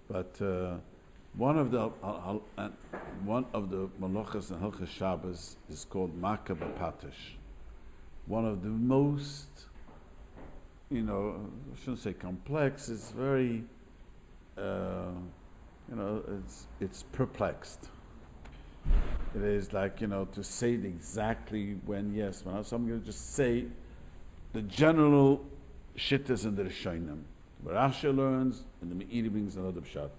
But one of the malachas in Hilchos Shabbos is called Makeh BePatish. One of the most, I shouldn't say complex. It's very, it's perplexed. It is like to say it exactly when. So I'm going to just say the general shittas in the Rishonim. Rashi learns, and the Meiri brings another pshat.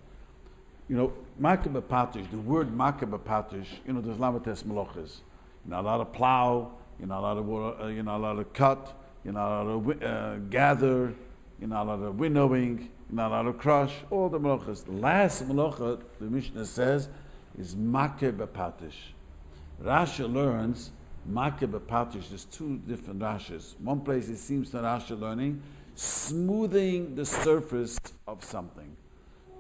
Makeh BePatish, the word Makeh BePatish, there's lamates malachas. You're not allowed to plow, you're not allowed to water, you're not allowed to cut, you're not allowed to gather, you're not allowed to winnowing, you're not allowed to crush, all the malachas. The last malacha, the Mishnah says, is Makeh BePatish. Rashi learns Makeh BePatish. There's two different Rashis. One place it seems that Rashi learning smoothing the surface of something.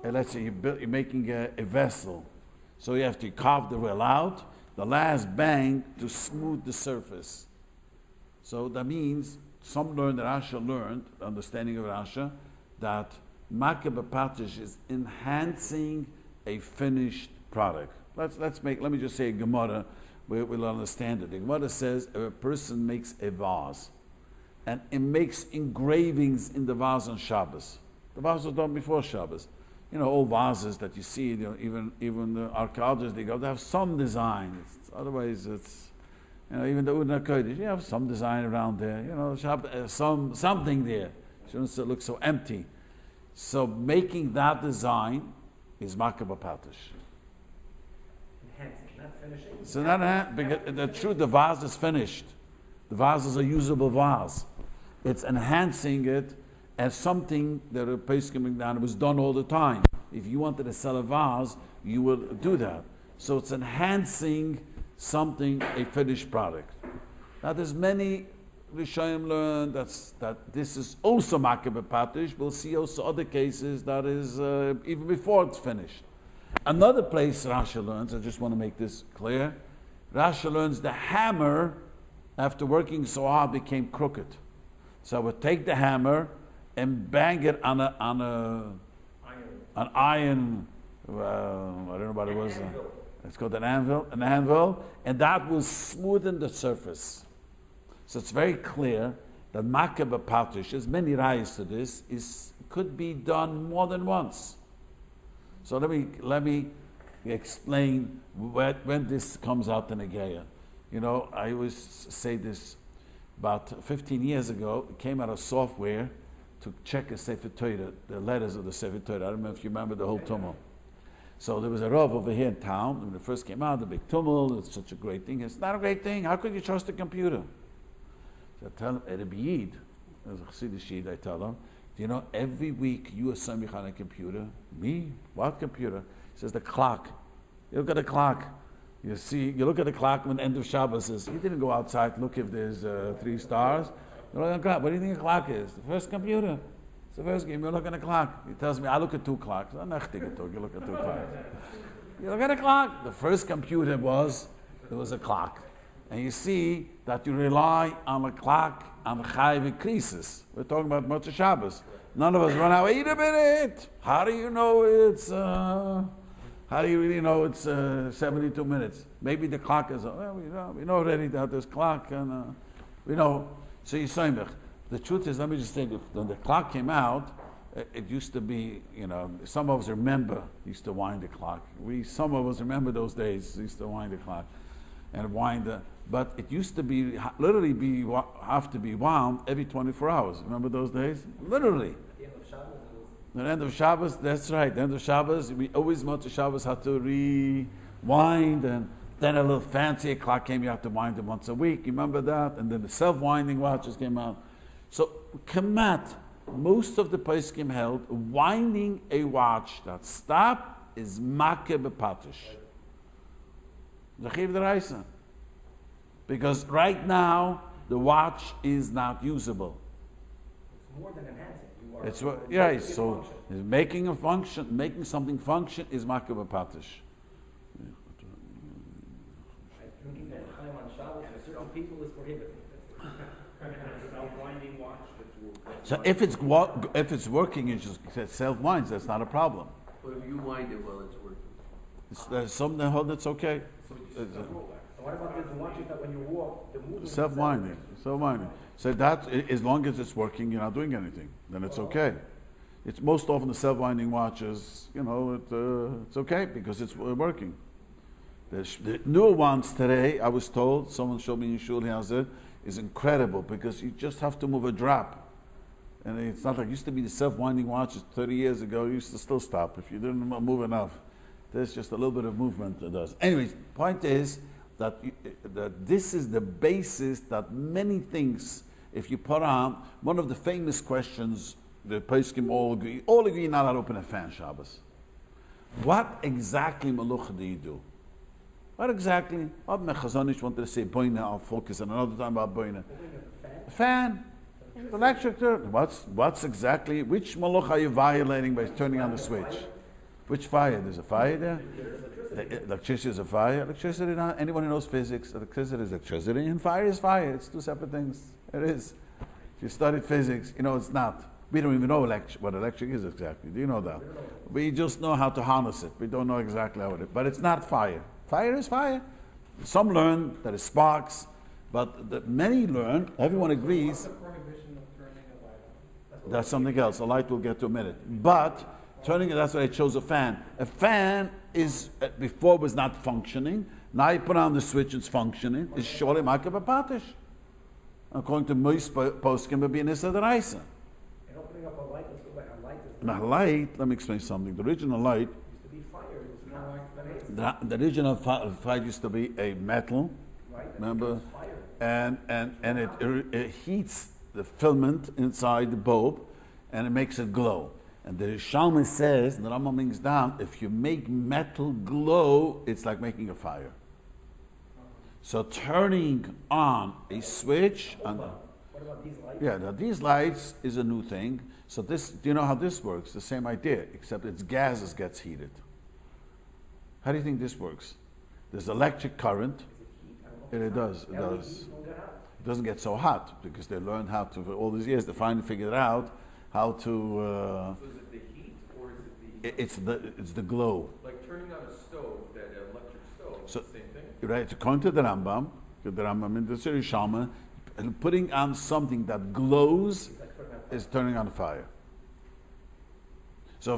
And let's say you're making a vessel, so you have to carve the rail out, the last bang to smooth the surface. So that means some learned, Rashi learned, understanding of Rashi, that Makeh BePatish is enhancing a finished product. Let me just say a Gemara, we'll understand it. The Gemara says if a person makes a vase, and it makes engravings in the vase on Shabbos. The vase was done before Shabbos. All vases that you see, even the archaeologists, they have some design. Otherwise, it's, even the Udna Kodesh, you have some design around there. Something there. Shouldn't look so empty. So making that design is Makeh BePatish. Enhancing, not finishing. So because the truth, the vase is finished. The vase is a usable vase. It's enhancing it as something that a place coming down. It was done all the time. If you wanted to sell a vase, you would do that. So it's enhancing something, a finished product. Now there's many Rishonim learn that this is also Makeh BePatish. We'll see also other cases that is even before it's finished. Another place Rashi learns, I just want to make this clear, Rashi learns the hammer, after working so hard, became crooked. So I would take the hammer and bang it on an iron. I don't know what it was. It's called an anvil, and that will smoothen the surface. So it's very clear that Makeh BePatish, there's many rayos to this, could be done more than once. So let me explain when this comes out in a Geya. I always say this. About 15 years ago, it came out of software to check a Sefer Torah, the letters of the Sefer Torah. I don't know if you remember the whole tumult. So there was a Rav over here in town. When it first came out, the big tumult, it's such a great thing. It's not a great thing. How could you trust a computer? So I tell him, Rabbi Yid, there's a Chassidish Yid, I tell him, every week you assemble on a computer. Me? What computer? He says, the clock. You look at the clock. You look at the clock when the end of Shabbos is. You didn't go outside, look if there's 3 stars. You look at the clock. What do you think a clock is? The first computer. It's the first game. You look at the clock. He tells me, I look at 2 clocks. You look at 2 clocks. You look at the clock. The first computer there was a clock. And you see that you rely on a clock, on the chayv creases. We're talking about Motzei Shabbos. None of us run out, wait a minute. How do you know it's... How do you really know it's 72 minutes? Maybe the clock is, we know already that there's clock, and we know. So you say, the truth is, let me just say, when the clock came out, it used to be, some of us remember, used to wind the clock. Some of us remember those days, used to wind the clock, and but it used to be, literally have to be wound every 24 hours. Remember those days? Literally. The end of Shabbos, that's right. The end of Shabbos, we always Motzei Shabbos had to rewind, and then a little fancier clock came. You have to wind it once a week. You remember that? And then the self-winding watches came out. So Kamat, most of the poskim held winding a watch that stop is Makeh BePatish. Zachiv D'Oraisa. Because right now the watch is not usable. It's more than enhancing. It's so making something function is Makeh BePatish. Drinking on Shabbos for certain people is prohibited. Self-winding watch. So if it's working, it just self-winds, that's not a problem. But if you wind it while it's working. There's some that hold that's okay. So what about the watches that when you walk, the movement? Self-winding. So that, as long as it's working, you're not doing anything, then it's okay. It's most often the self-winding watches, it's okay because it's working. The newer ones today, I was told, someone showed me in shul, he has it, is incredible because you just have to move a drop. And it's not like it used to be the self-winding watches 30 years ago, you used to still stop if you didn't move enough. There's just a little bit of movement that does. Anyways, point is that this is the basis that many things, if you put on, one of the famous questions, the Poskim all agree you're not allowed to open a fan Shabbos. What exactly Malucha do you do? What exactly? What Mechazonish wanted to say boina, I'll focus on another time about boina. Fan. Electric turn. What's exactly, which Malucha are you violating by turning on the switch? Which fire? There's a fire there? Electricity is a fire. Electricity, anyone who knows physics, electricity is electricity and fire is fire. It's two separate things. It is. If you studied physics, it's not. We don't even know what electric is exactly. Do you know that? We just know how to harness it. We don't know exactly how it is. But it's not fire. Fire is fire. Some learn that it sparks, but many learn, everyone agrees. What's the prohibition of turning a light on? That's something else. A light we'll get to a minute. But turning it, that's why I chose a fan. A fan is, before was not functioning. Now you put on the switch, it's functioning. It's surely Makeh BePatish. According to most poskim, would be an Issa D'Oraisa. And opening up a light, let's go back. A light is Now light, let me explain something. The original light, used to be fire. It was not like that. the original light used to be a metal, Right? remember? Fire. And it heats the filament inside the bulb, and it makes it glow. And the Rishalma says, the Rambam brings down, if you make metal glow, it's like making a fire. So turning on a switch, What about these lights? now these lights is a new thing. So this, do you know how this works? The same idea, except it's gases gets heated. How do you think this works? There's electric current. Is it heat? I don't know. It does. It does. LEDs don't get hot. It doesn't get so hot because they learned how to, for all these years, they finally figured out how to. So is it the heat or is it the... It's the glow. Like turning on a stove, that electric stove, So- it's the same thing? Right, according to the Rambam in the Shiurim, putting on something that glows It's like turning on is turning on fire. So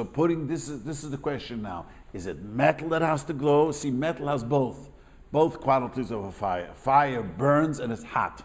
putting this is the question now. Is it metal that has to glow? See, metal has both qualities of a fire. Fire burns and it's hot,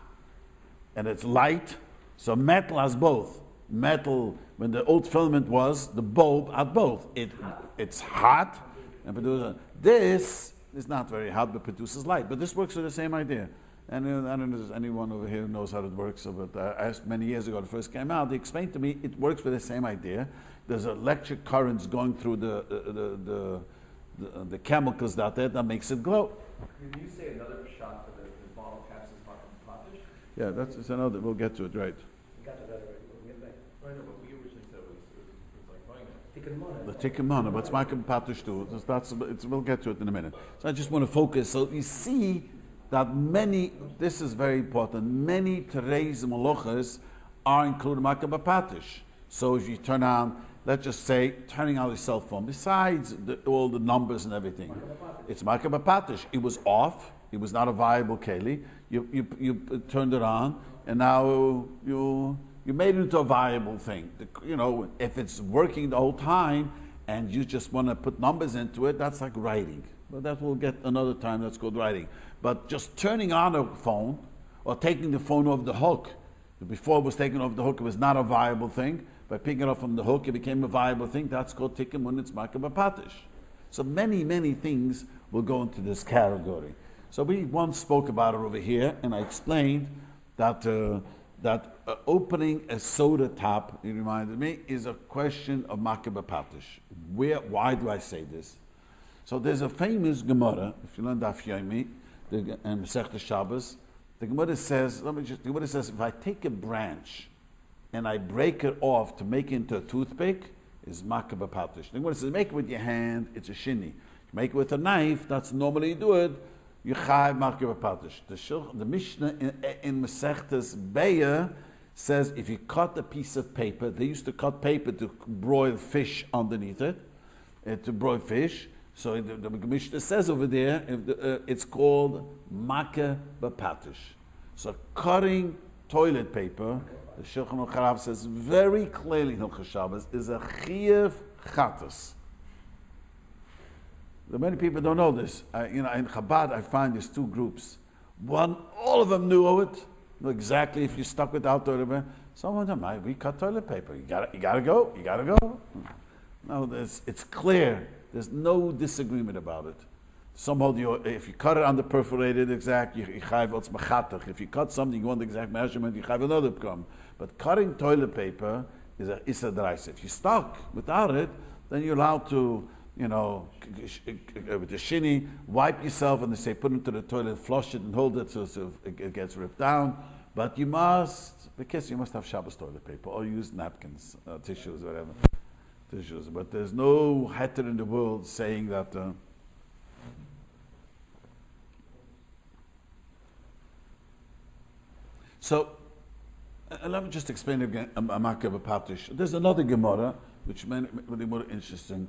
and it's light. So metal has both. Metal, when the old filament was, the bulb had both. It's hot and produces. This is not very hot, but produces light. But this works with the same idea. And I don't know if there's anyone over here who knows how it works. But I asked many years ago, when it first came out, they explained to me it works with the same idea. There's electric currents going through the chemicals that makes it glow. Can you say another shot for the bottle caps is Makeh BePatish? Yeah, that's another. We'll get to it, right? We got to that already. We'll get back. I know, but we originally said it was like buying it. Tikkun Mona. The Tikkun Mana, but it's Makeh BePatish too. We'll get to it in a minute. So I just want to focus. So you see that this is very important, many today's malachas are included Makeh BePatish. So if you turn on, let's just say, turning on your cell phone, besides all the numbers and everything, it's Makeh BePatish. It was off. It was not a viable keli. You turned it on, and now you made it into a viable thing. If it's working the whole time, and you just want to put numbers into it, that's like writing. But that we'll get another time, that's called writing. But just turning on a phone, or taking the phone off the hook, before it was taken off the hook, it was not a viable thing. By picking it up from the hook, it became a viable thing. That's called Tikkun when it's Makeh BePatish. So many things will go into this category. So we once spoke about it over here, and I explained that opening a soda tap, it reminded me, is a question of Makeh BePatish. Why do I say this? So there's a famous Gemara, if you learn Daf Yomi, and Hilchos Shabbos, the Gemara says, if I take a branch and I break it off to make it into a toothpick, is Makeh BePatish. The Gemara says, make it with your hand, it's a shini. You make it with a knife, that's normally you do it, you chayv Makeh BePatish. The Mishnah in Masechtas Beya says if you cut a piece of paper, they used to cut paper to broil fish underneath it, to broil fish. So the Mishnah says over there, it's called Makeh BePatish. So cutting toilet paper, the Shulchan Aruch says very clearly in Hilchos Shabbos, is a chiyuv chatos. Many people don't know this. In Chabad, I find there's two groups. One, all of them knew it, knew exactly if you stuck without toilet paper. Some of them, we cut toilet paper. You gotta go. No, it's clear. There's no disagreement about it. Some hold if you cut it on the perforated exact, you chayv what's machatach. If you cut something, you want the exact measurement, you chayv another crumb. But cutting toilet paper is a issa d'oraisa. If you stuck without it, then you're allowed to, with the shinny, wipe yourself, and they say put it into the toilet, flush it, and hold it so it gets ripped down. But you must have Shabbos toilet paper or use napkins, tissues, whatever. Tissues. But there's no heter in the world saying that. So, let me just explain again Makeh BePatish. There's another Gemara, which many more interesting.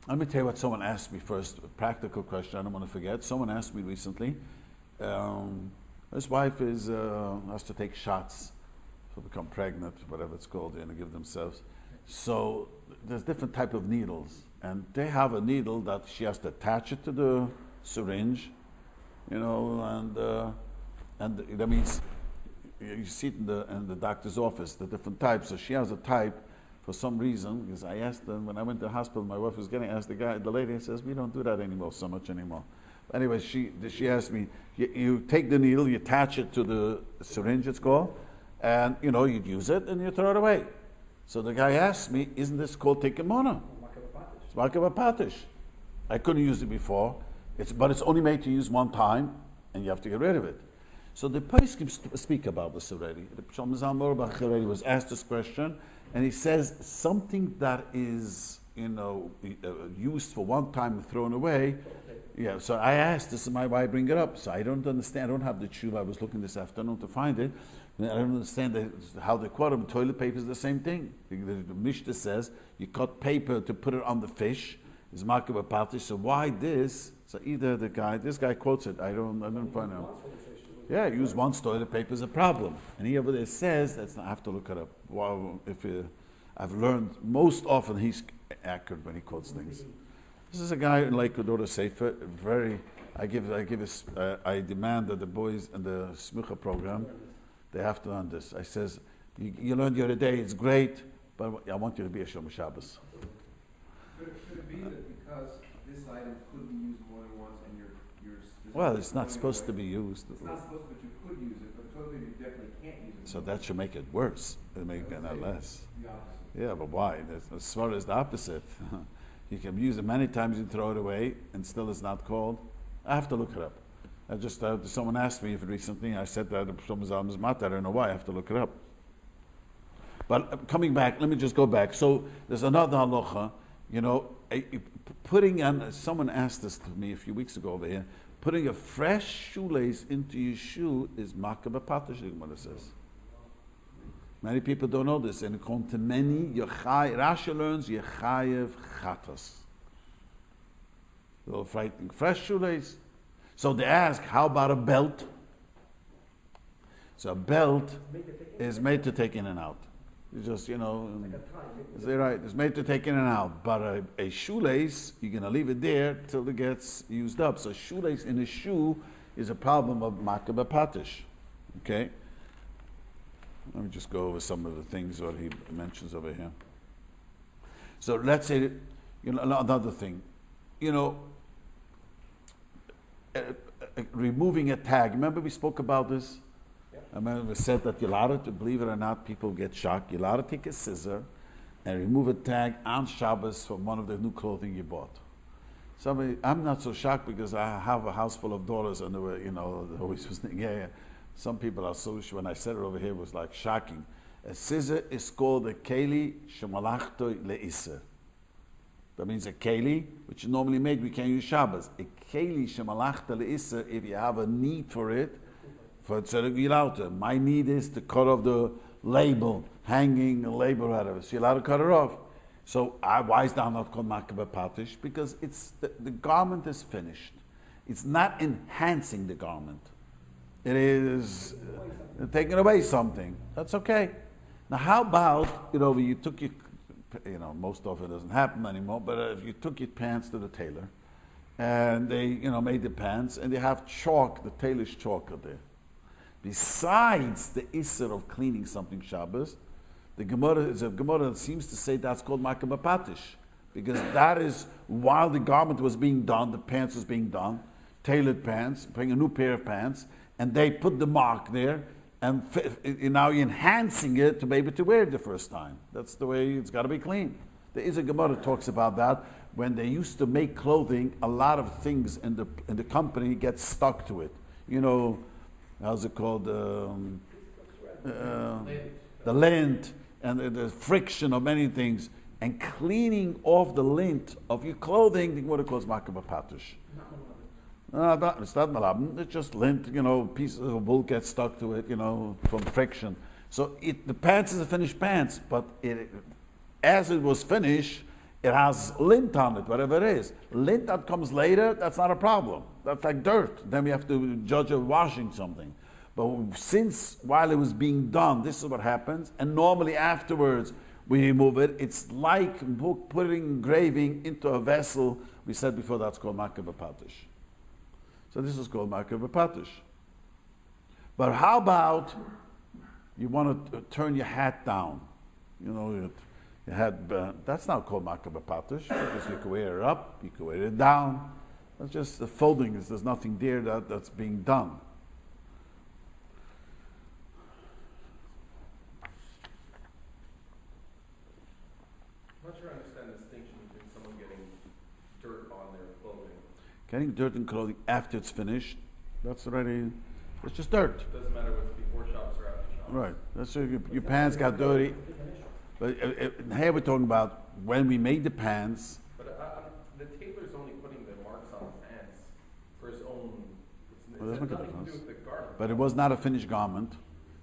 Let me tell you what someone asked me first, a practical question I don't want to forget. Someone asked me recently, his wife has to take shots to become pregnant, whatever it's called, and give themselves. So there's different type of needles, and they have a needle that she has to attach it to the syringe, and that means you see it in the doctor's office, the different types. So she has a type for some reason, because I asked them when I went to the hospital, my wife was getting asked the lady says, we don't do that anymore so much anymore. But anyway, she asked me, you take the needle, you attach it to the syringe, it's called, and you'd use it and you throw it away. So the guy asked me, isn't this called take a mona? It's Makeh BePatish. I couldn't use it before, but it's only made to use one time, and you have to get rid of it. So the poskim speak about this already. The Shalom Zalman Auerbach already was asked this question, and he says something that is used for one time and thrown away. Yeah. So I asked, this is why I bring it up. So I don't understand. I don't have the tshuva. I was looking this afternoon to find it. I don't understand how they quote them. Toilet paper is the same thing. The Mishnah says you cut paper to put it on the fish. Is Makeh BePatish. So why this? So either this guy quotes it. I don't find out. Yeah, use once toilet paper is a problem. And he over there says, I have to look it up. Well, I've learned most often he's accurate when he quotes things. This is a guy in Lake Kodora Sefer, I demand that the boys in the Smucha program, they have to learn this. I says, you learned the other day, it's great, but I want you to be a Shom Shabbos. Could it be that because this item could be used more than once and you're well, it's not supposed to be used. It's not supposed to, but you could use it, but totally you definitely can't use it. So that should make it worse. It make it not less. The opposite. Yeah, but why? As far as the opposite. You can use it many times, you throw it away, and still it's not called. I have to look it up. Someone asked me if recently, I said that I don't know why, I have to look it up. But coming back, let me just go back. So there's another halacha, putting on, someone asked this to me a few weeks ago over here, putting a fresh shoelace into your shoe is Makeh BePatish, what it says. Many people don't know this. And according to many, Rashi learns Yechayev Chatas. A little frightening. Fresh shoelace. So they ask, how about a belt? So a belt is made to take in and out. You just, is that right? It's made to take in and out. But a shoelace, you're going to leave it there till it gets used up. So shoelace in a shoe is a problem of Makeh BePatish. Okay? Let me just go over some of the things what he mentions over here. So let's say, another thing. Removing a tag. Remember we spoke about this? I remember we said that you're allowed to, believe it or not, people get shocked. You're allowed to take a scissor and remove a tag on Shabbos from one of the new clothing you bought. I'm not so shocked because I have a house full of daughters and they were, they always was thinking, yeah. Some people are so, when I said it over here, it was like shocking. A scissor is called a keli shemalachto le'iser. That means a keli, which is normally made, we can't use Shabbos. A keli shemalachto le'iser, if you have a need for it, for tzedek gilauta. My need is to cut off label, hanging a label, or whatever. So you're allowed to cut it off. So why is that not called Makeh BePatish? Because it's the garment is finished. It's not enhancing the garment. It is taking away something. That's okay. Now, how about, you took your, most of it doesn't happen anymore, but if you took your pants to the tailor, and they, made the pants, and they have chalk, the tailor's chalk there. Besides the Isser of cleaning something Shabbos, the Gemara is a Gemara that seems to say that's called Makeh BePatish, because that is while the garment was being done, the pants was being done, tailored pants, bring a new pair of pants, and they put the mark there, and now you're enhancing it to be able to wear it the first time. That's the way it's got to be clean. There is a Gemara that talks about that. When they used to make clothing, a lot of things in the company get stuck to it. How's it called? The lint and the friction of many things, and cleaning off the lint of your clothing, the Gemara calls Makeh BePatish. No, it's not malabim. It's just lint. Pieces of wool get stuck to it. From friction. So the pants is a finished pants, but as it was finished, it has lint on it, whatever it is. Lint that comes later, that's not a problem. That's like dirt. Then we have to judge of washing something. But since while it was being done, this is what happens, and normally afterwards we remove it. It's like putting engraving into a vessel. We said before that's called Makeh BePatish. So this is called Makeh BePatish. But how about you want to turn your hat down? Your hat, that's not called Makeh BePatish, because you can wear it up, you can wear it down. That's just the folding. There's nothing there that's being done. I'm not sure I understand the distinction between someone getting dirt on their clothing. Getting dirt in clothing after it's finished, it's just dirt. It doesn't matter what's before Shabbos or after Shabbos. Right. That's your pants got dirty. But here we're talking about when we made the pants. But the tailor's only putting the marks on the pants for his own. It's Well, has that's nothing not to do with the garment. But it was not a finished garment.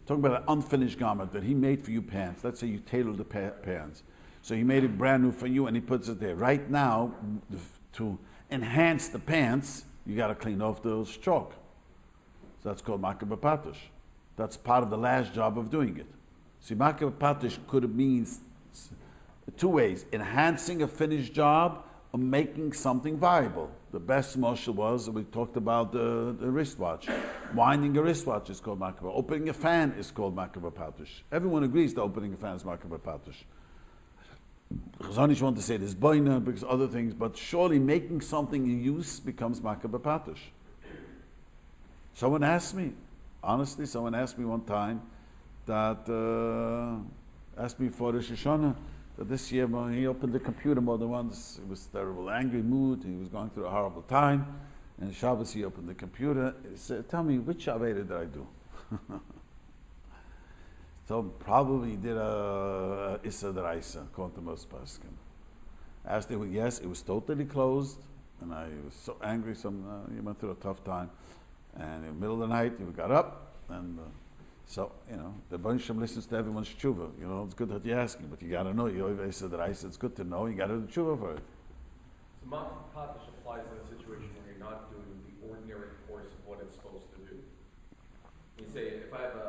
Talking about an unfinished garment that he made for you pants. Let's say you tailored the pants. So he made it brand new for you and he puts it there. Right now, to enhance the pants, you got to clean off those chalk. So that's called Makeh BePatish. That's part of the last job of doing it. See, Makeh BePatish could mean two ways: enhancing a finished job or making something viable. The best moshel was, we talked about the wristwatch. Winding a wristwatch is called Makeh BePatish. Opening a fan is called Makeh BePatish. Everyone agrees that opening a fan is Makeh BePatish. Chazanish want to say there's boina because other things, but surely making something in use becomes Makeh BePatish. Someone asked me one time that asked me for Rosh Hashanah that this year when he opened the computer more than once, he was terrible, angry mood, he was going through a horrible time, and Shabbos he opened the computer, he said, tell me, which Aveda did I do? So probably he did a Issa Deraisa, according to most Paskin. Asked him, yes, it was totally closed, and I was so angry, he went through a tough time, and in the middle of the night, he got up, and so, the Bansham listens to everyone's tshuva. It's good that you're asking, but you got to know. You always said that it's good to know. You got to do tshuva for it. So Makeh BePatish applies in a situation where you're not doing the ordinary course of what it's supposed to do. You say, if I have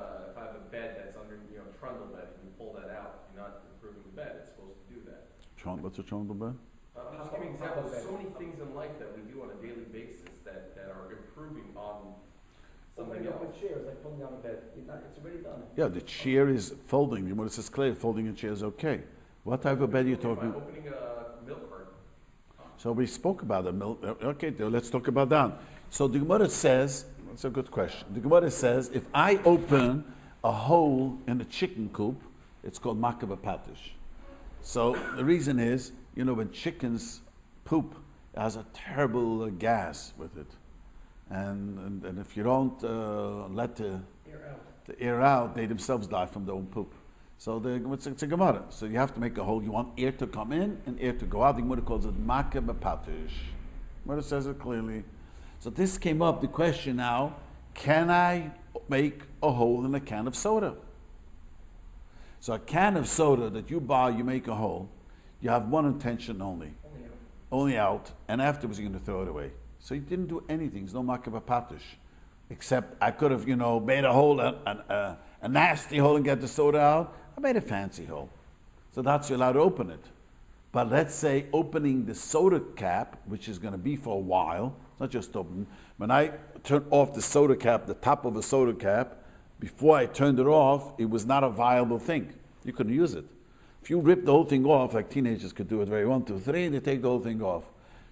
a bed that's under, trundle bed, and you pull that out, you're not improving the bed. It's supposed to do that. What's a trundle bed? I'm just giving examples. So many things in life that we do on a daily basis that are improving on something else. With chairs, like pulling down a bed, it's already done. Yeah, the chair is folding. What it says clear, folding a chair is okay. What type of bed are you talking about? Opening a milk carton. So we spoke about the milk. Okay, let's talk about that. So the Gemara says, that's a good question. The Gemara says, if I open a hole in a chicken coop, it's called Makeh BePatish. So the reason is, when chickens poop, it has a terrible gas with it. And if you don't let the air out, they themselves die from their own poop. So it's a Gemara. So you have to make a hole. You want air to come in and air to go out. The Gemara calls it Makeh BePatish. Gemara says it clearly. So this came up, the question now, can I make a hole in a can of soda? So a can of soda that you buy, you make a hole, you have one intention only. Only out, and afterwards you're going to throw it away. So you didn't do anything. There's no Makeh BePatish. Except I could have, made a hole, a nasty hole and get the soda out. I made a fancy hole. So that's you're allowed to open it. But let's say opening the soda cap, which is going to be for a while, it's not just open. When I turned off the soda cap, the top of the soda cap, before I turned it off, it was not a viable thing. You couldn't use it. If you rip the whole thing off, like teenagers could do it very 1, 2, 3, they take the whole thing off.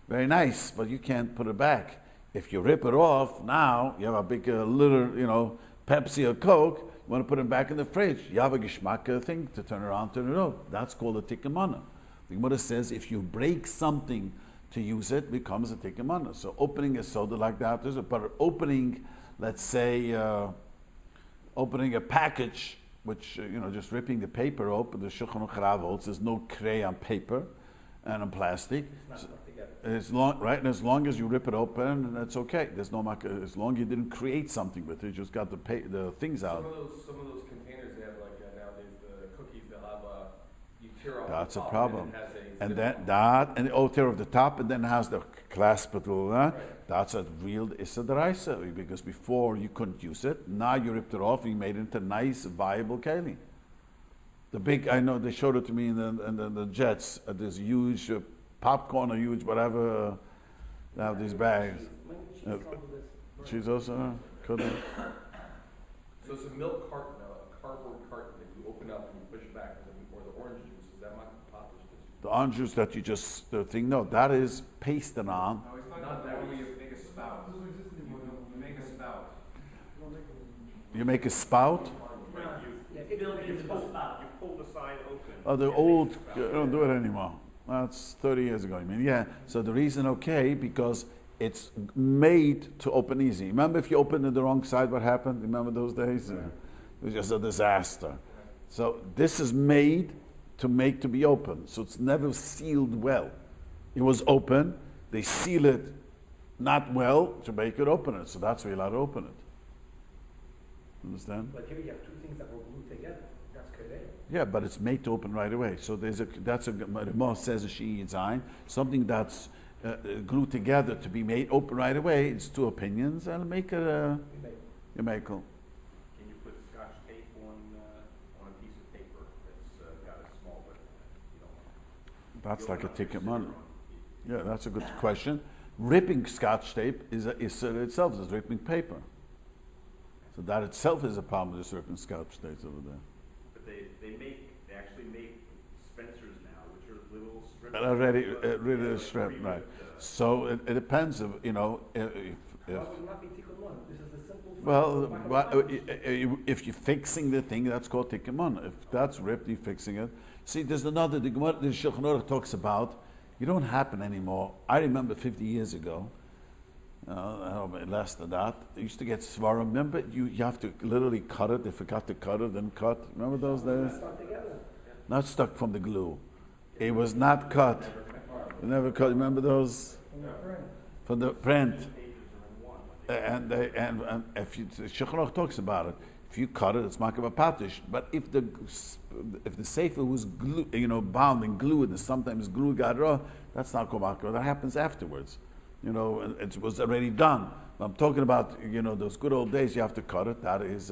Very nice, but you can't put it back. If you rip it off, now you have a big little, Pepsi or Coke, you want to put it back in the fridge. You have a geschmack thing to turn around, turn it off. That's called a tikkumana. The Gemara says if you break something to use it, becomes a tikkumana. So opening a soda like that, but opening, let's say, opening a package, which, just ripping the paper open, the Shulchan Aruch holds, there's no cray on paper and on plastic. As long as you rip it open, that's okay. There's no as long as you didn't create something with it, you just got the things out. Some of those containers they have nowadays the cookies they'll have you tear off. That's the top a problem. And Tear off the top and then has the clasp it. Right. That's a real Issa D'Oraisa because before you couldn't use it. Now you ripped it off and you made it into nice, viable keli. The big, I know they showed it to me in the jets. This huge popcorn or huge whatever. They have these bags. She's also couldn't. So it's a milk carton, a cardboard carton that you open up and you push back, or the orange juice. Is that Makeh BePatish? The orange juice that you just no, that is pasted on. No, it's not that way. You make a spout. You make a spout. You make a spout. You pull the side open. Oh, the old, you don't do it anymore. That's 30 years ago. I mean, yeah. So the reason, because it's made to open easy. Remember if you opened it the wrong side, what happened? Remember those days? It was just a disaster. So this is made to be open. So it's never sealed well. It was open. They seal it not well to make it open it. So that's why you're allowed to open it. Understand? But here you have two things that were glued together. That's correct. Yeah, but it's made to open right away. So Ramah says a Shi'i Zayin, something that's glued together to be made open right away. It's two opinions, and make it a Yemeikel. Can you put Scotch tape on a piece of paper that's got a small bit? That's like a ticket money. Yeah, that's a good question. Ripping Scotch tape is itself is ripping paper. So that itself is a problem with this ripping Scotch tape over there. But they actually make Spencers now, which are little strips. Already stripped, right. So it depends if, if if you're fixing the thing, that's called tikkumon. If that's ripped, you're fixing it. See, there's another, the Shulchan Aruch talks about, you don't happen anymore. I remember 50 years ago, I don't know, less than that, they used to get svarim. Remember, you have to literally cut it. They forgot to cut it, then cut. Remember those days? Not stuck from the glue. It was not cut. You never cut. Remember those? From the print. And if Shulchan Aruch talks about it, if you cut it, it's Makeh BePatish. But if the sefer was bound and glued, and sometimes glue got raw, that's not called Makeh. That happens afterwards. It was already done. I'm talking about those good old days. You have to cut it. That is.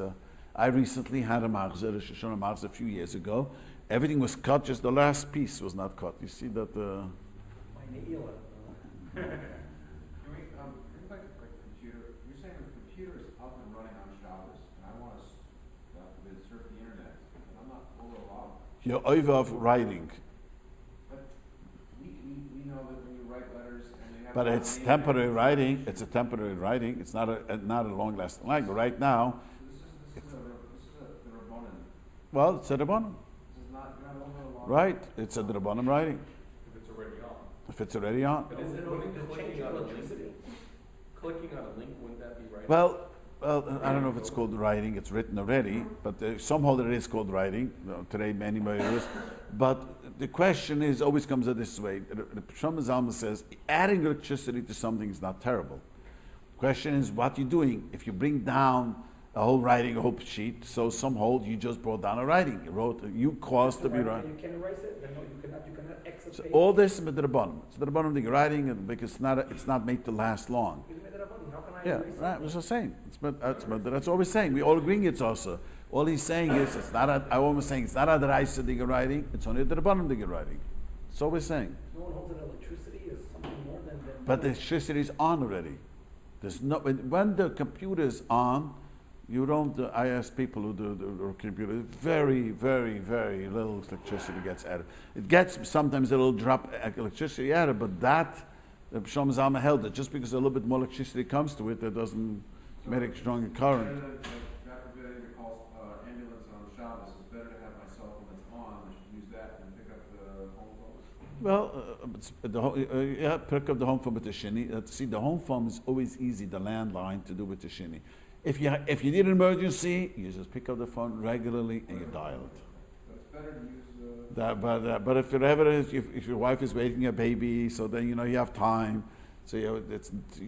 I recently had a machzor, a Shoshana machzor, a few years ago. Everything was cut. Just the last piece was not cut. You see that? You're saying the computer is up and running on Shabbos, and I want to surf the internet, and I'm not overlogged. You're over of writing. But we know that when you write letters and they have. But it's temporary writing. It's a temporary writing. It's not a long lasting. Like right now. This is the Rabbanan. Well, it's a Rabbanim. This is not. You're not overlogged. Right. It's a Rabbanim writing. If it's already on. If it's already on. But is it clicking on a link, wouldn't that be right? Well, I don't know if it's called writing. It's written already, but somehow it is called writing. Today, many is. But the question always comes out this way. The Shlomo Zalman says, adding electricity to something is not terrible. The question is, what you're doing. If you bring down a whole writing, a whole sheet. So some hold you just brought down a writing. You caused to be right. You can erase it. Then no, you cannot exit. So all this is the bottom. It's the bottom of the writing, because it's not made to last long. How can I Yeah, erase right. it? That's what I'm saying. That's all we're saying. We all agreeing it's also. All he's saying is it's not. I'm almost saying it's not a deraisa diga writing. It's only the bottom diga writing. That's all we're saying. No one holds that electricity is something more than. But the electricity is on already. There's no when the computer is on. You don't. I ask people who do the computer. Very, very, very little electricity gets added. It gets sometimes a little drop electricity added, but that the Shlomo Zalman held that just because a little bit more electricity comes to it, that doesn't make a stronger current. God forbid anybody calls ambulance on Shabbos. It's better to have my cell phone that's on. I should use that and pick up the home phone. Well, pick up the home phone with the shini. See, the home phone is always easy. The landline to do with the shini. If you need an emergency, you just pick up the phone regularly and you dial it. It's better to use But if if your wife is waiting a baby, so then you have time, so you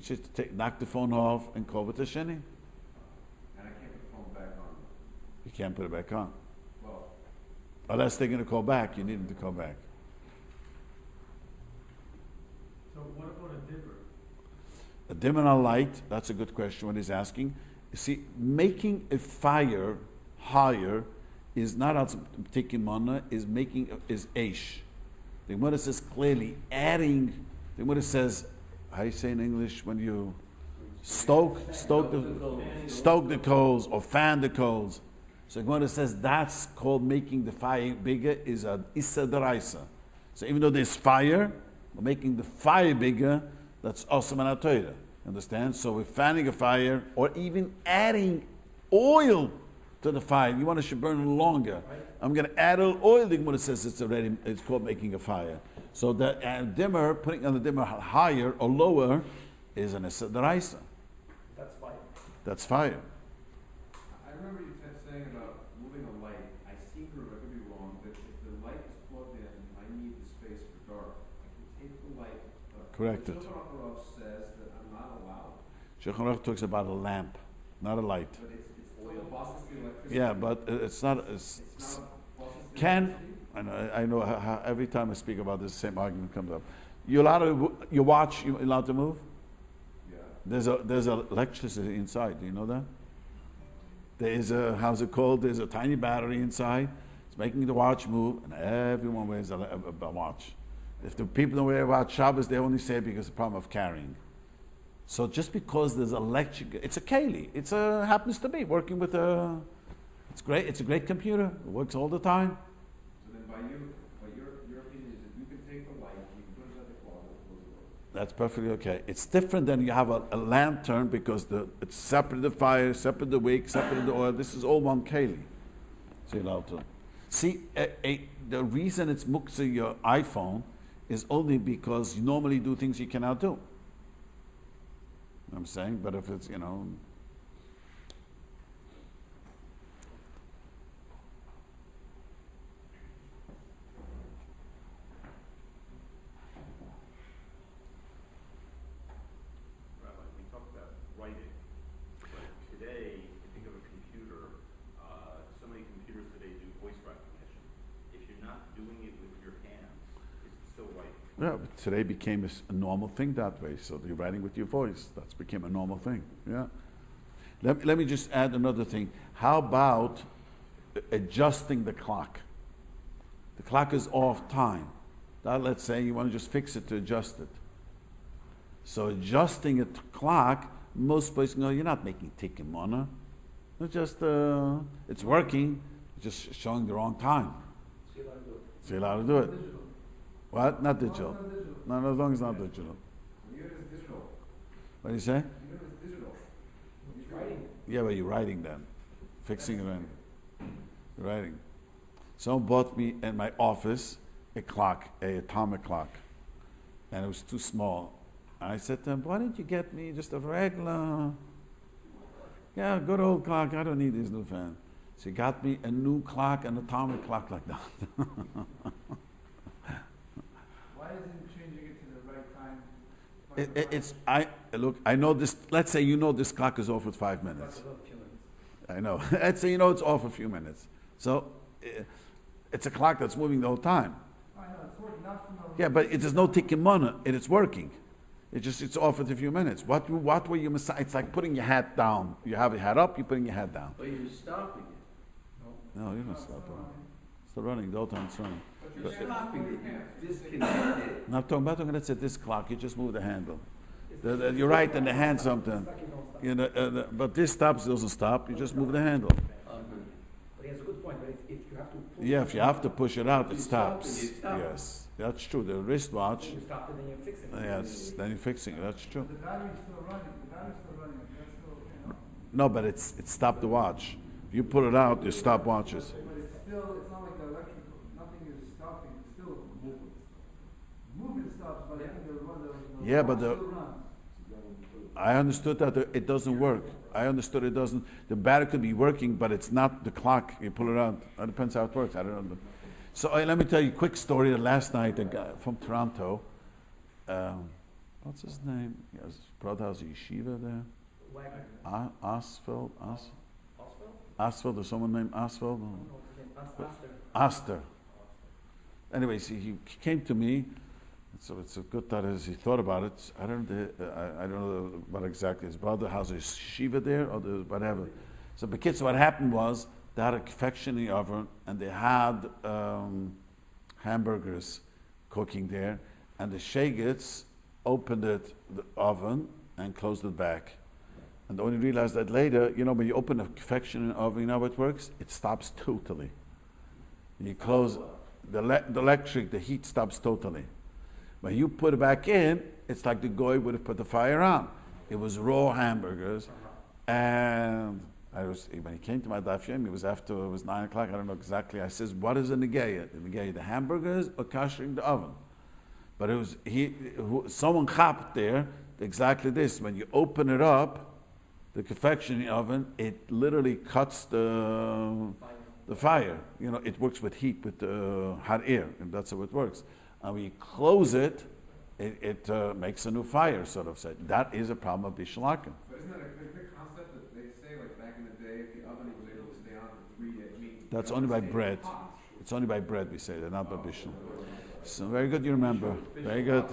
just knock the phone off and call with the shini. and I can't put the phone back on. You can't put it back on. Well, Unless they're going to call back, you need them to call back. So what about a dimmer? A dim and a light, that's a good question what he's asking. You see, making a fire higher is not as taking mana, is aish. The Gemara says clearly adding, the Gemara says, how you say in English when you stoke the coals or fan the coals. So the Gemara says that's called making the fire bigger is a issa deraisa. So even though there's fire, we're making the fire bigger, that's awesome and Torah. Understand? So we're fanning a fire or even adding oil to the fire. You want it to burn longer. I'm going to add a little oil. The Gemara says it's called making a fire. So the dimmer, putting on the dimmer higher or lower is an issa deraisa. That's fine. That's fire. I remember you saying about moving a light. I seem to remember, I could be wrong, that if the light is plugged in, I need the space for dark. I can take the light. Correct it. Shulchan Aruch says that I'm not allowed. Shulchan Aruch talks about a lamp, not a light. But it's oil bosses the electricity. Yeah, but it's not. It's It's not bosses the can. electricity? I know how every time I speak about this, same argument comes up. You allowed to you watch. You allowed to move. Yeah. There's electricity inside. Do you know that? There is a how's it called? There's a tiny battery inside. It's making the watch move, and everyone wears a watch. If the people don't wear a watch Shabbos, they only say it because of the problem of carrying. So just because there's electric, it's a keli. It's a happens to be working with a. It's great. It's a great computer. It works all the time. So then by your opinion is that you can take the light, you can put it at the closet, close the door. That's perfectly okay. It's different than you have a lantern because it's separate the fire, separate the wick, separate the oil. This is all one keli. So you're allowed to. See, the reason it's muktzah your iPhone is only because you normally do things you cannot do. You know what I'm saying? But if it's, Rabbi, we talked about writing, but today, if you think of a computer, so many computers today do voice recognition. If you're not doing it with your hands, is it still writing? yeah, but today became a normal thing that way. So you're writing with your voice. That's became a normal thing. Yeah. Let me just add another thing. How about adjusting the clock? The clock is off time. Now, let's say you want to just fix it to adjust it. So adjusting a clock, most places know you're not making tikkun mana. It's just it's working, it's just showing the wrong time. So you're allowed to do it. What? Not digital. No, as long as it's not digital. Even if it's digital. What do you say? Even if it's digital. He's writing. Yeah, but you're writing then. Fixing it in. You're writing. Someone bought me in my office a clock, a atomic clock. And it was too small. And I said to him, why don't you get me just a regular, good old clock, I don't need this new fan. So he got me a new clock, an atomic clock like that. Why isn't changing it to the right time? I know this, let's say you know this clock is off with 5 minutes. I know. It's it's off a few minutes. So it's a clock that's moving the whole time. I know, it's working, not from the. Yeah, but there's no ticking money, and it's working. It's off at a few minutes. What were you? It's like putting your hat down. You have your hat up. You're putting your hat down. But you're stopping it. No, you don't stop it. It's still running. The whole time it's running. You're stopping it. You disconnect it. Not talking about when it's at this clock. You just move the handle. You're right in the hand something. But this stops. It doesn't stop. You just move the handle. But he has a good point, but if you have to push Yeah, if you have to push it out, it You stop stops. it, you stop it. Yes, that's true. The wristwatch. you stop it, then you fix it. Yes, then you're fixing it. That's true. The battery's still running, that's still, No, but it stopped the watch. If you pull it out, you stop watches. but it's not like the electrical, nothing is stopping, it's still moving. Movement stops, but I think the Yeah, but watch the- still runs. I understood that it doesn't work. I understood it doesn't. The battery could be working, but it's not the clock. You pull it out. It depends how it works. I don't know. So let me tell you a quick story. Last night, a guy from Toronto, what's his name? His brother has a yeshiva there. Wagner. Asfeld? Oswald? Asfeld? There's someone named Asfeld? No, his name, Aster. Aster. Anyways, he came to me. So it's a good that he thought about it. I don't know what exactly his brother has a shiva there or whatever. So the kids, what happened was they had a confectionery oven and they had hamburgers cooking there, and the shagets opened the oven and closed it back. And only realized that later, when you open a confectionery oven, you know how it works? It stops totally. You close the electric, the heat stops totally. When you put it back in, it's like the goy would have put the fire on. It was raw hamburgers, and when he came to my daf yomi, it was 9 o'clock. I don't know exactly. I says, "What is a negeya? The negeya, the hamburgers or kashering the oven?" But it was someone chapped there exactly this. When you open it up, the confectionery oven, it literally cuts the fire. It works with heat, with hot air, and that's how it works. And when you close it, it makes a new fire, sort of said. That is a problem of bishalakim. But isn't that a good concept that they say, like back in the day, if the oven was able to stay on for 3 days, That's only by bread. It's only by bread, we say that, not by bishul. So very good, you remember. Very good.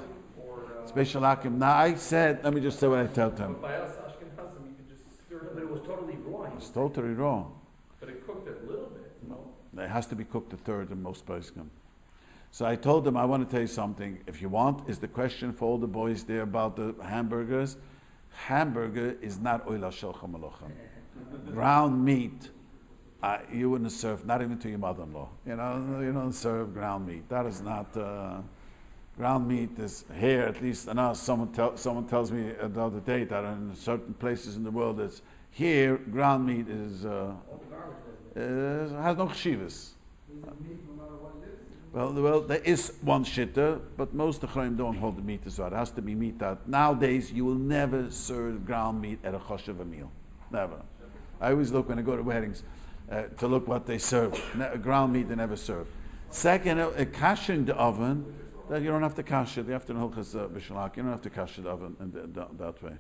It's bishalakim. Now I said, let me just say what I tell them. But by us, Ashkenazim, you could just stir it But it up. was totally raw. It's totally wrong. But it cooked it a little bit. It has to be cooked a third in most places. So I told them, I want to tell you something. If you want, is the question for all the boys there about the hamburgers. Hamburger is not oila shelcha malochem. Ground meat, you wouldn't serve, not even to your mother-in-law. You don't serve ground meat. That is not, ground meat is here, at least, I know someone tells me the other day that in certain places in the world, it's here, ground meat is, All the garbage was there. has no chshivas. Is it meat no matter what it is? Well, there is one shitta, but most of the Chaim don't hold the meat as well. It has to be meat that nowadays you will never serve ground meat at a choshev meal. Never. I always look when I go to weddings to look what they serve. Ground meat they never serve. Second, kasher in the oven, that you don't have to kasher. You have to know Hilchos Shabbos. You don't have to kasher the oven in that way,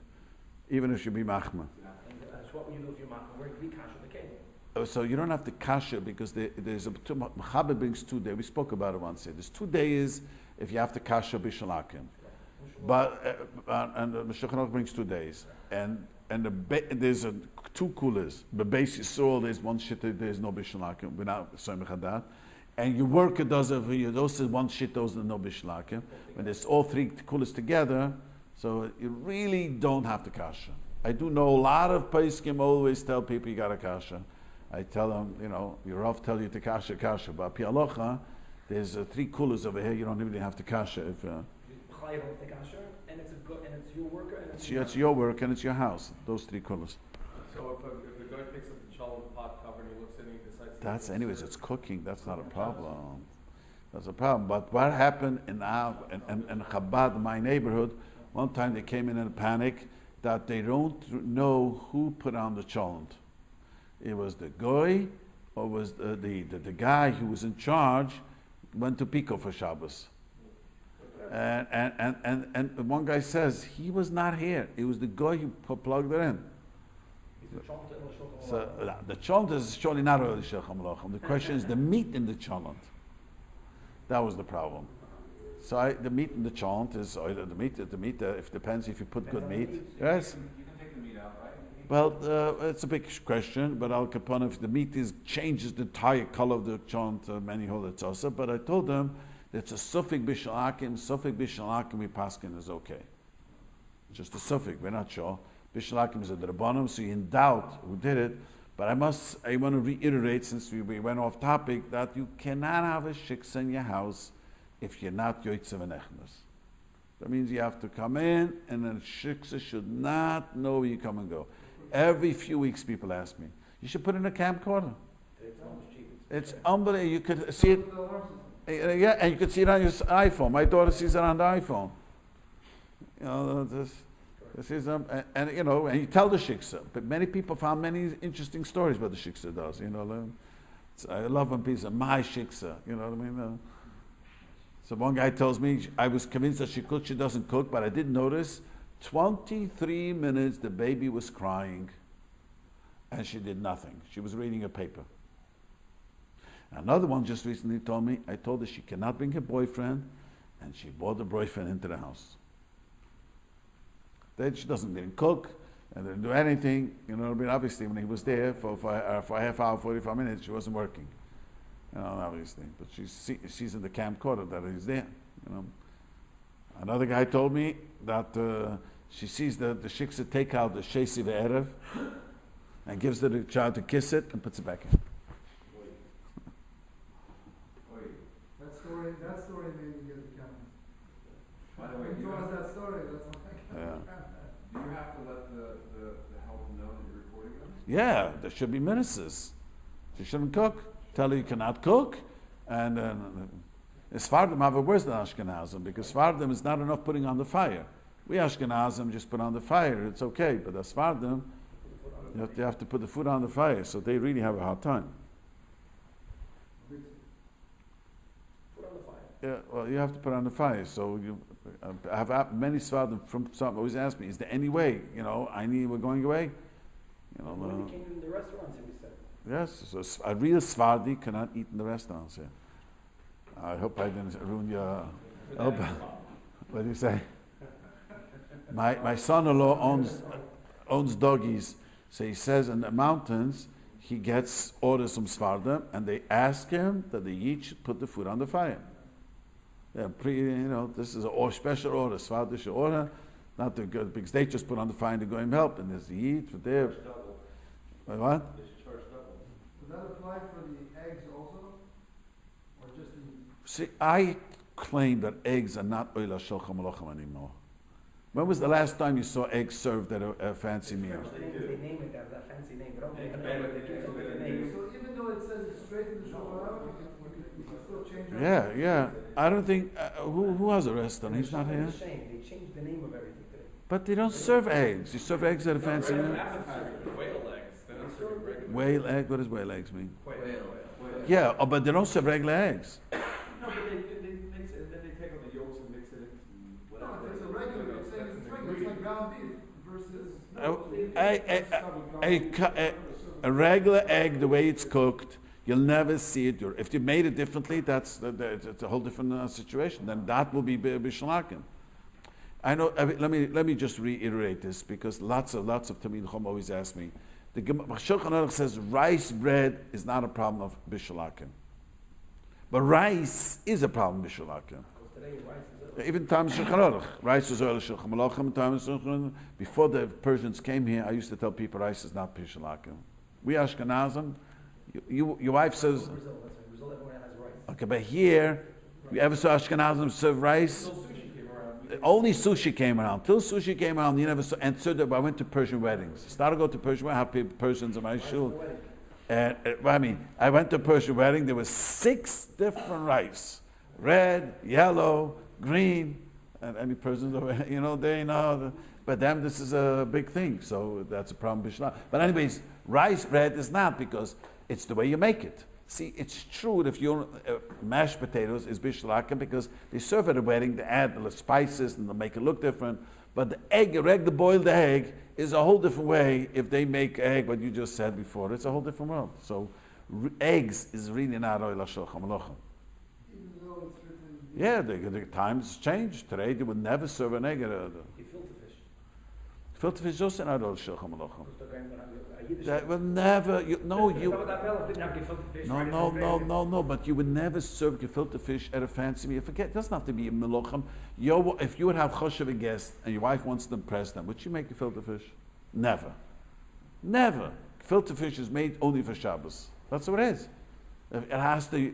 even if you be machma. And that's what you do if you're making. Where we cash the cake. So you don't have to kasher because there's Makeh brings 2 days. We spoke about it once. There's 2 days if you have to kasher bishalakim, but and the Elchonon brings 2 days, and there's 2 coolers. The base Yisrael there's one shit. There's no bishalakim. We're not saying that. And your worker does it for you. Those is one shit. Those are no bishalakim. When there's all 3 coolers together, so you really don't have to kasher. I do know a lot of poskim always tell people you got to kasher. I tell them, your Rav tell you to kasher, but Halacha, there's 3 coolers over here. You don't even have to kasher. If Chayav of the kasher, and it's your worker, and it's your work and it's your house. Those 3 coolers. So if a guy picks up the challah pot cover and he looks at it and he decides to... That's anyways. It's cooking. That's not a problem. That's a problem. But what happened in Chabad, my neighborhood, one time they came in a panic that they don't know who put on the challah. It was the goy, or was the guy who was in charge went to Pico for Shabbos. And one guy says he was not here. It was the guy who plugged it in. the chant and the shulchan So aruch. the chant is surely not oil shulchan malachim. The question is the meat in the chant. That was the problem. So the meat in the chant is oil. The meat. If depends if you put good meat. Yes. You can take the meat out, right? Well, it's a big question, but Al Capone, if the meat changes the entire color of the chant, many hold it's also. But I told them that it's a suffix bishalakim we paskin is okay. Just a suffix, we're not sure. Bishalakim is at the bottom, so you're in doubt who did it. But I want to reiterate, since we went off topic, that you cannot have a shiksa in your house if you're not yoitzev and echnas. That means you have to come in, and then shiksa should not know where you come and go. Every few weeks, people ask me, you should put in a camcorder. It's unbelievable. You could see it. Yeah, and you could see it on your iPhone. My daughter sees it on the iPhone. You know, this is and you know, and you tell the shiksa. But many people found many interesting stories what the shiksa does. You know, I love when people say my shiksa. You know what I mean? So one guy tells me, I was convinced that she cooks. She doesn't cook, but I did notice 23 minutes the baby was crying, and she did nothing. She was reading a paper. Another one just recently told me, I told her she cannot bring her boyfriend, and she brought the boyfriend into the house. Then she didn't cook, and didn't do anything. You know what I mean? Obviously, when he was there for a half hour, 45 minutes, she wasn't working. You know, obviously. But she's in the camcorder that he's there. You know. Another guy told me that she sees the shiksa take out the shesi ve'erev and gives the child to kiss it and puts it back in. That story made me get the camera. By the way, When do you you told us have, that story, that's why I got the camera. do you have to let the help know that you're recording them? Yeah, there should be ministers. She shouldn't cook. Tell her you cannot cook. And Sfardim have it worse than Ashkenazim, because Sfardim is not enough putting on the fire. We Ashkenazim just put on the fire, it's okay. But the Sfardim, you have to put the food on the fire, so they really have a hard time. Put on the fire. Yeah, well, you have to put on the fire. So you have many Sfardim from some always ask me, is there any way? You know, we're going away. You know, When we came in the restaurants, we said. yes. So a real Sfardi cannot eat in the restaurants here. I hope I didn't ruin your. What do you say? My son-in-law owns doggies, so he says in the mountains he gets orders from Sfardim, and they ask him that they each should put the food on the fire. Yeah, this is a special order. Sfardim should order, not the good, because they just put on the fire and they go and help, and there's the eat for there. What? Does that apply for the eggs also? Or just the... See, I claim that eggs are not oila shulchan malachim anymore. When was the last time you saw eggs served at a fancy meal? They name it that fancy name. They don't make a name, they give it a different name. So even though it says it's straight in the shofar, you can still change it? Yeah. I don't think, who has a restaurant? He's not here. It's a shame. They changed the name of everything today. But they don't serve eggs. You serve eggs at a fancy meal? Whale eggs. They're not serving regular. Whale egg? What does whale eggs mean? Whale. Yeah, but they don't serve regular eggs. No, but they mix it, and then they take out the yolks and mix it into No, whatever. if it's a regular, it's saying it's regular, it's like ground beef versus... A regular egg, the way it's cooked, you'll never see it. If you made it differently, it's a whole different situation. Then that will be bishalakim. I know. Let me just reiterate this, because lots of Talmid Chacham always ask me. The Shulchan Aruch says rice bread is not a problem of bishalakim, but rice is a problem bishalakim. Today, rice is Even times Shulchan Aruch, rice was early Shulchan Malachim. Times before the Persians came here, I used to tell people rice is not bishalakim. We Ashkenazim, your wife says. Brazil, that's right. Brazil, everyone has rice. Okay, but here, you ever saw Ashkenazim serve rice? Until sushi came around. Only sushi came around. Till sushi came around, you never saw. And so I went to Persian weddings. Started to go to Persian weddings. I have Persians in my shul. I went to a Persian wedding. There were 6 different rice: red, yellow, green. And any Persians, they know. But them, this is a big thing. So that's a problem. But anyways, rice bread is not, because it's the way you make it. See, it's true that if you mashed potatoes is bishalakim, because they serve at a wedding, they add the spices and they make it look different. But the egg, a regular boiled egg, is a whole different way if they make egg, what you just said before. It's a whole different world. So eggs is really not oil shulchan malachim. Even though it's written. Yeah, the times change. Today they would never serve an egg at a... Gefilte fish. Gefilte fish is also not oil shulchan malachim. Dus dan kan je maar een Jiddisch. That will never... No, But that melk didn't have gefilte fish. No. But you would never serve gefilte fish at a fancy meal. Forget, it doesn't have to be a melochem. If you would have choshev a guest and your wife wants to impress them, would you make gefilte fish? Never. Never. Gefilte fish is made only for Shabbos. That's what it is. It has to...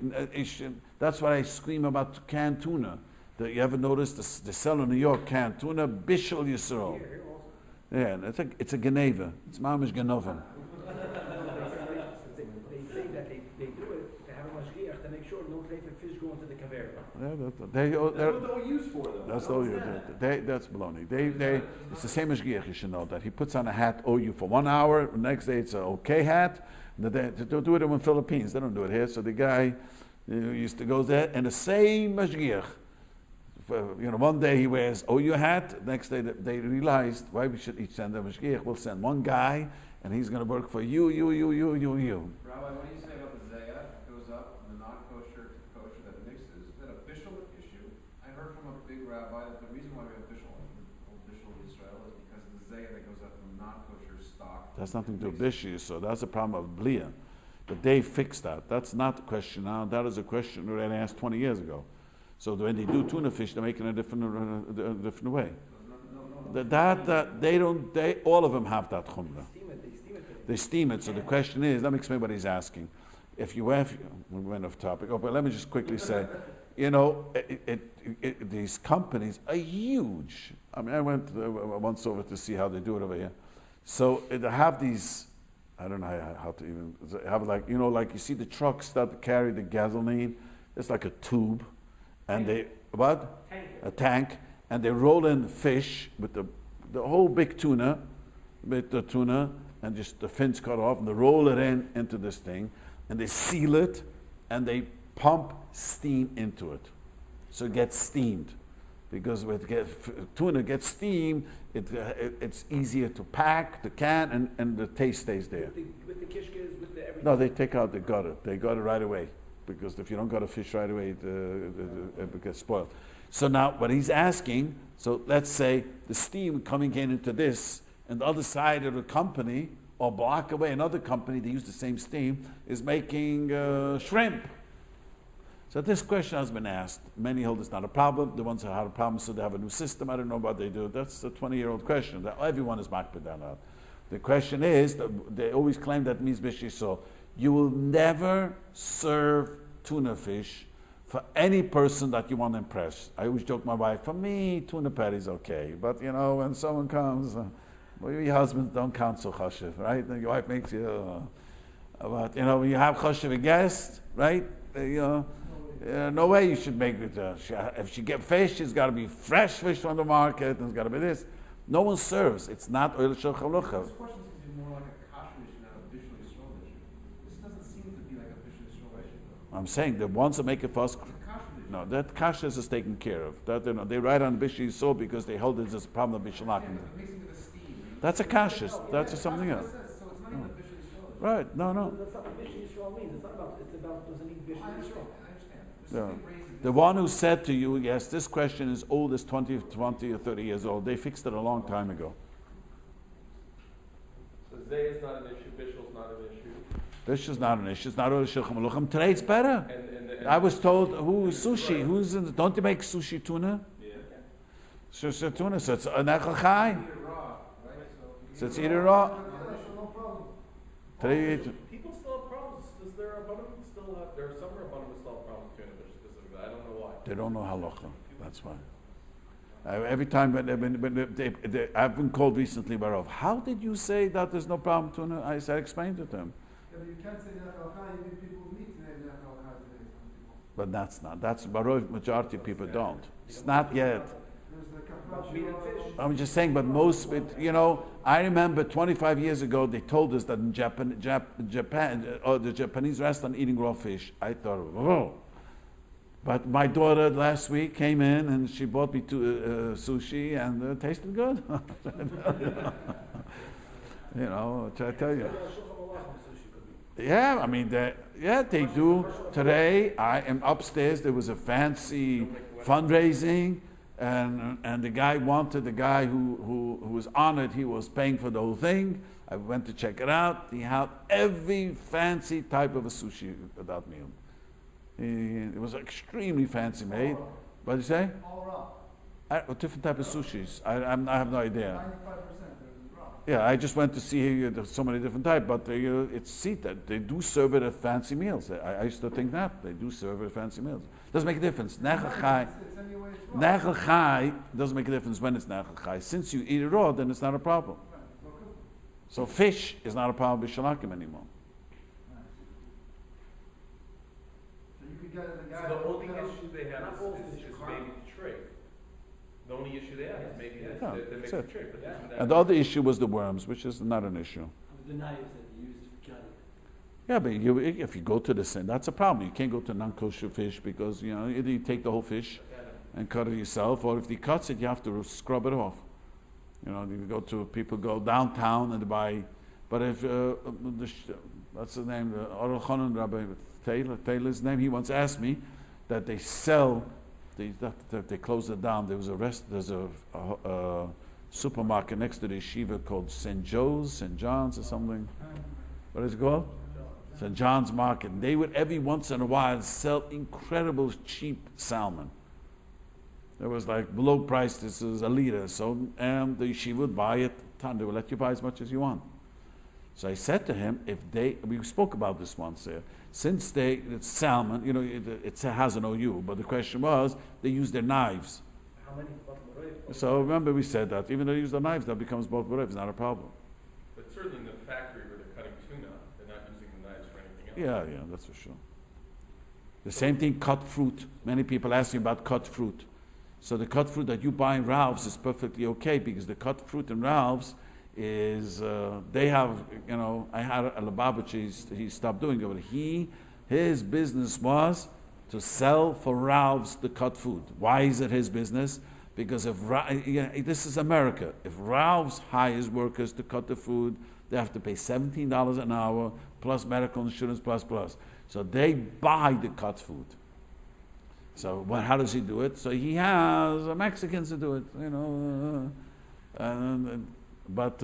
that's why I scream about canned tuna. You ever notice they sell in New York canned tuna? Bishul Yisrael. Here also. Yeah, and it's a geneva. It's mamish genova. They say that they do it to have a mashgiach to make sure no treifik fish go into the kaver. That's what they'll use for them. That's that's baloney. It's the same as Giach, you should know that. He puts on a hat, OU for 1 hour, the next day it's an okay hat. They do it in the Philippines, they don't do it here. So the guy used to go there, and the same mashgiach. One day he wears OU hat, next day they realized why we should each send a mashgiach. We'll send one guy, and he's going to work for you. Rabbi, what do you say about the zayah goes up from the non-kosher to kosher that mixes? Is that a bishul issue? I heard from a big rabbi that the reason why we have bishul in Israel is because of the zayah that goes up from non-kosher stock. That's nothing to do with bishul, so that's the problem of blia. But they fixed that. That's not the question now. That is a question that I asked 20 years ago. So when they do tuna fish, they're making a different way. All of them have that chumrah. They steam it. So the question is, let me explain what he's asking. If you have, we went off topic. But let me just quickly say, these companies are huge. I mean, I went once over to see how they do it over here. So they have these. I don't know how to even have like you see the trucks that carry the gasoline. It's like a tube. And a tank, and they roll in fish with the whole big tuna, and just the fins cut off, and they roll it into this thing, and they seal it, and they pump steam into it, so it gets steamed, because tuna gets steamed, it's easier to pack the can, and the taste stays there. With the kishkas, with the everything. No, they take out the gutter. They got it right away. Because if you don't got a fish right away, it gets spoiled. So now what he's asking, so let's say the steam coming into this, and the other side of the company, or block away another company, they use the same steam, is making shrimp. So this question has been asked. Many hold it's not a problem. The ones that have a problem, so they have a new system. I don't know what they do. That's a 20-year-old question. Everyone is makpid on that. The question is, they always claim that means b'shisol. You will never serve tuna fish for any person that you want to impress. I always joke my wife, for me, tuna patty is okay. But, when someone comes, your husbands don't count so chashiv, right? And your wife makes you, but, when you have chashiv a guest, right? No way you should make it. If she get fish, it's got to be fresh fish from the market, and it's got to be this. No one serves. It's not oil shel halacha. This question seems to be more like a kasher issue, not a bishul Yisrael issue. This doesn't seem to be like a bishul Yisrael issue, though. I'm saying the ones that make it for us, no, that kashrus is taken care of. That they write on bishul Yisrael because they hold it as a problem of bishul lakim. That's a kashrus. That's something else. So it's not even a bishul Yisrael issue. Right? No. That's not what bishul Yisrael means. It's about doesn't need bishul Yisrael. Yeah. The one who said to you, yes, this question is old as 20 or 30 years old, they fixed it a long time ago. So Zay is not an issue, Bishul's not an issue. Bishul's not an issue, it's not Shulchan Aruch. Today it's better. And I was told, sushi? Don't you make sushi tuna? Yeah. Sushi tuna, so it's an echel chai. So it's eat it raw. Today you eat. People still have problems. Is there a bunch there are some rabbanim who still have problems with tuna fish specifically. I don't know why. They don't know halacha. That's why. Every time I've been called recently by Rav, how did you say that there's no problem tuna? I explained it to him. Yeah, but you can't say Nachal you need people who meet Nachal today. But that's Baruch majority of people don't. It's not yet. I'm just saying, but most, I remember 25 years ago they told us that in Japan, or the Japanese restaurant eating raw fish. I thought, But my daughter last week came in and she bought me sushi and it tasted good. You know, I tell you. Yeah, I mean, they do. Today, I am upstairs. There was a fancy fundraising, and the guy who was on it. He was paying for the whole thing. I went to check it out. He had every fancy type of a sushi at that meal. It was extremely fancy made. What did you say? All around. Different type of sushis. I have no idea. 95% is raw. Yeah, I just went to see there's so many different types, but it's seated. They do serve it at fancy meals. I used to think that. They do serve it at fancy meals. Doesn't make a difference. Nechel chai. It's anyway, it's raw. Nechel chai doesn't make a difference when it's nechel chai. Since you eat it raw, then it's not a problem. Right, it's no good. So fish is not a problem with shalakim anymore. Nice. So you could get the guy. So the only issue they have Not all is fish are maybe the tray. The only issue they have is maybe Yes. that Yeah, makes that's the it. tray. But isn't that- And the other issue was the worms, which is not an issue. The knives that you used for cutting. Yeah, but if you go to the sin, that's a problem. You can't go to non-kosher fish because either you take the whole fish and cut it yourself, or if he cuts it, you have to scrub it off. People go downtown and buy. But if what's the name? The Elchonon Rabbi Taylor's name. He once asked me that they sell. They closed it down. There's a supermarket next to the yeshiva called St. John's or something. What is it called? St. John's Market. They would every once in a while sell incredible cheap salmon. It was like below price. This is a liter. So the yeshiva would buy it. They will let you buy as much as you want. So I said to him, we spoke about this once there. Since it's salmon, it has an OU, but the question was, they use their knives. How many? So remember we said that, even though they use the knives, that becomes both whatever, it's not a problem. But certainly in the factory where they're cutting tuna, they're not using the knives for anything else. Yeah, that's for sure. The same thing, cut fruit. Many people ask me about cut fruit. So the cut fruit that you buy in Ralph's is perfectly okay, because the cut fruit in Ralph's is, they have, I had a Lubavitch, he stopped doing it, but his business was to sell for Ralph's the cut food. Why is it his business? Because this is America. If Ralph's hires workers to cut the food, they have to pay $17 an hour, plus medical insurance, plus. So they buy the cut food. So how does he do it? So he has Mexicans to do it, But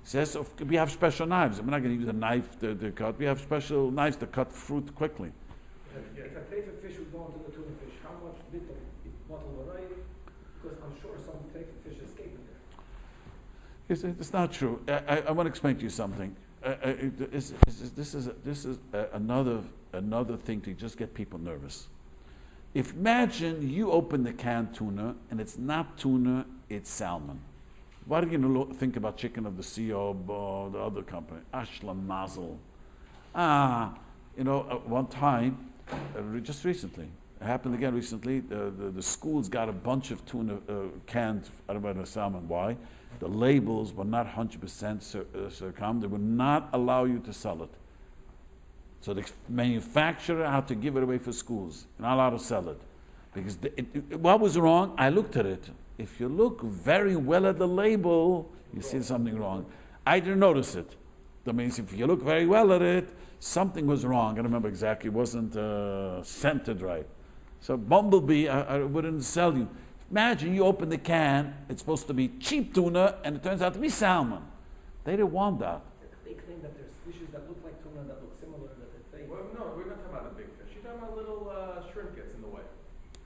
says we have special knives. I'm not going to use a knife to cut. We have special knives to cut fruit quickly. If a treifa fish would go into the tuna fish, how much bit of bottle will arrive? Because I'm sure some treifa fish escape in there. It's not true. I want to explain to you something. This is another thing to just get people nervous. Imagine you open the canned tuna and it's not tuna, it's salmon. What are you going to think about Chicken of the Sea or the other company? Ashla Mazel. One time, just recently, it happened again recently, the schools got a bunch of tuna canned, I don't know salmon, why? The labels were not 100% circum. They would not allow you to sell it. So the manufacturer had to give it away for schools. You're not allowed to sell it. Because what was wrong? I looked at it. If you look very well at the label, you see something wrong. I didn't notice it. That means if you look very well at it, something was wrong. I don't remember exactly. It wasn't scented right. So Bumblebee, I wouldn't sell you. Imagine you open the can, it's supposed to be cheap tuna, and it turns out to be salmon. They didn't want that. They claim that there's fishes that look like tuna that look similar that they think. Well, no, we're not talking about the big fish. You're talking about little shrimp gets in the way.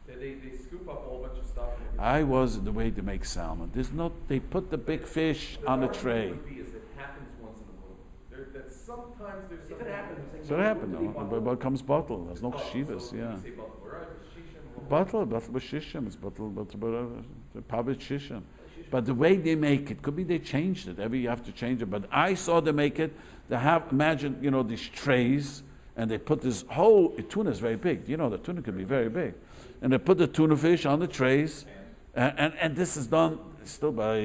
They scoop up a whole bunch of stuff. I was the way to make salmon. They put the big fish on the tray. It happens once in a blue. That sometimes there's If something. it happens, I'm saying. So it happened, though. But comes bottle. There's no shivas, yeah. Bottle b'shishim. It's bottle pabit shishim. But the way they make it, could be they changed it. You have to change it. But I saw them make it. Imagine, these trays, and they put this whole tuna is very big. The tuna could be very big, and they put the tuna fish on the trays, and this is done still by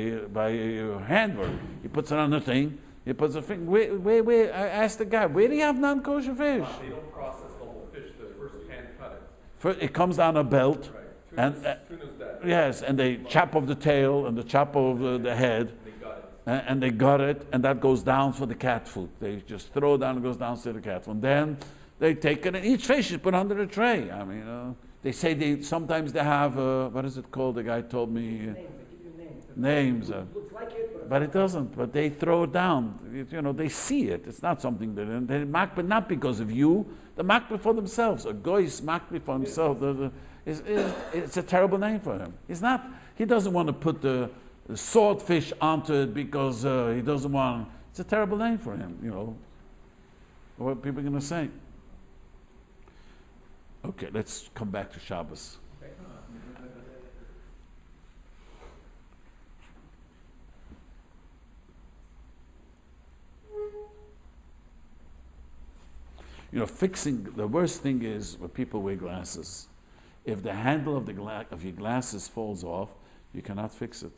handwork. He puts it on the thing. He puts a thing. Where? I asked the guy, where do you have non-kosher fish? They don't process the whole fish. The first pan it comes down a belt, Right. and Tuna's dead. yes, and they chop off the tail and they chop off the head, They got it. and they gut it, and that goes down for the cat food. They just throw it down, and goes down to the cat food. And then they take it, and each fish is put under a tray. I mean, they say sometimes they have, what is it called? The guy told me, Names, they give you names. names. Looks like it, But it doesn't. But they throw it down. They see it. It's not something that they makbid not because of you. They makbid for themselves. A goy is makbid for himself. It's a terrible name for him. He's not. He doesn't want to put the swordfish onto it because he doesn't want. It's a terrible name for him. What are people going to say? Okay, let's come back to Shabbos. Fixing, the worst thing is when people wear glasses. If the handle of your glasses falls off, you cannot fix it.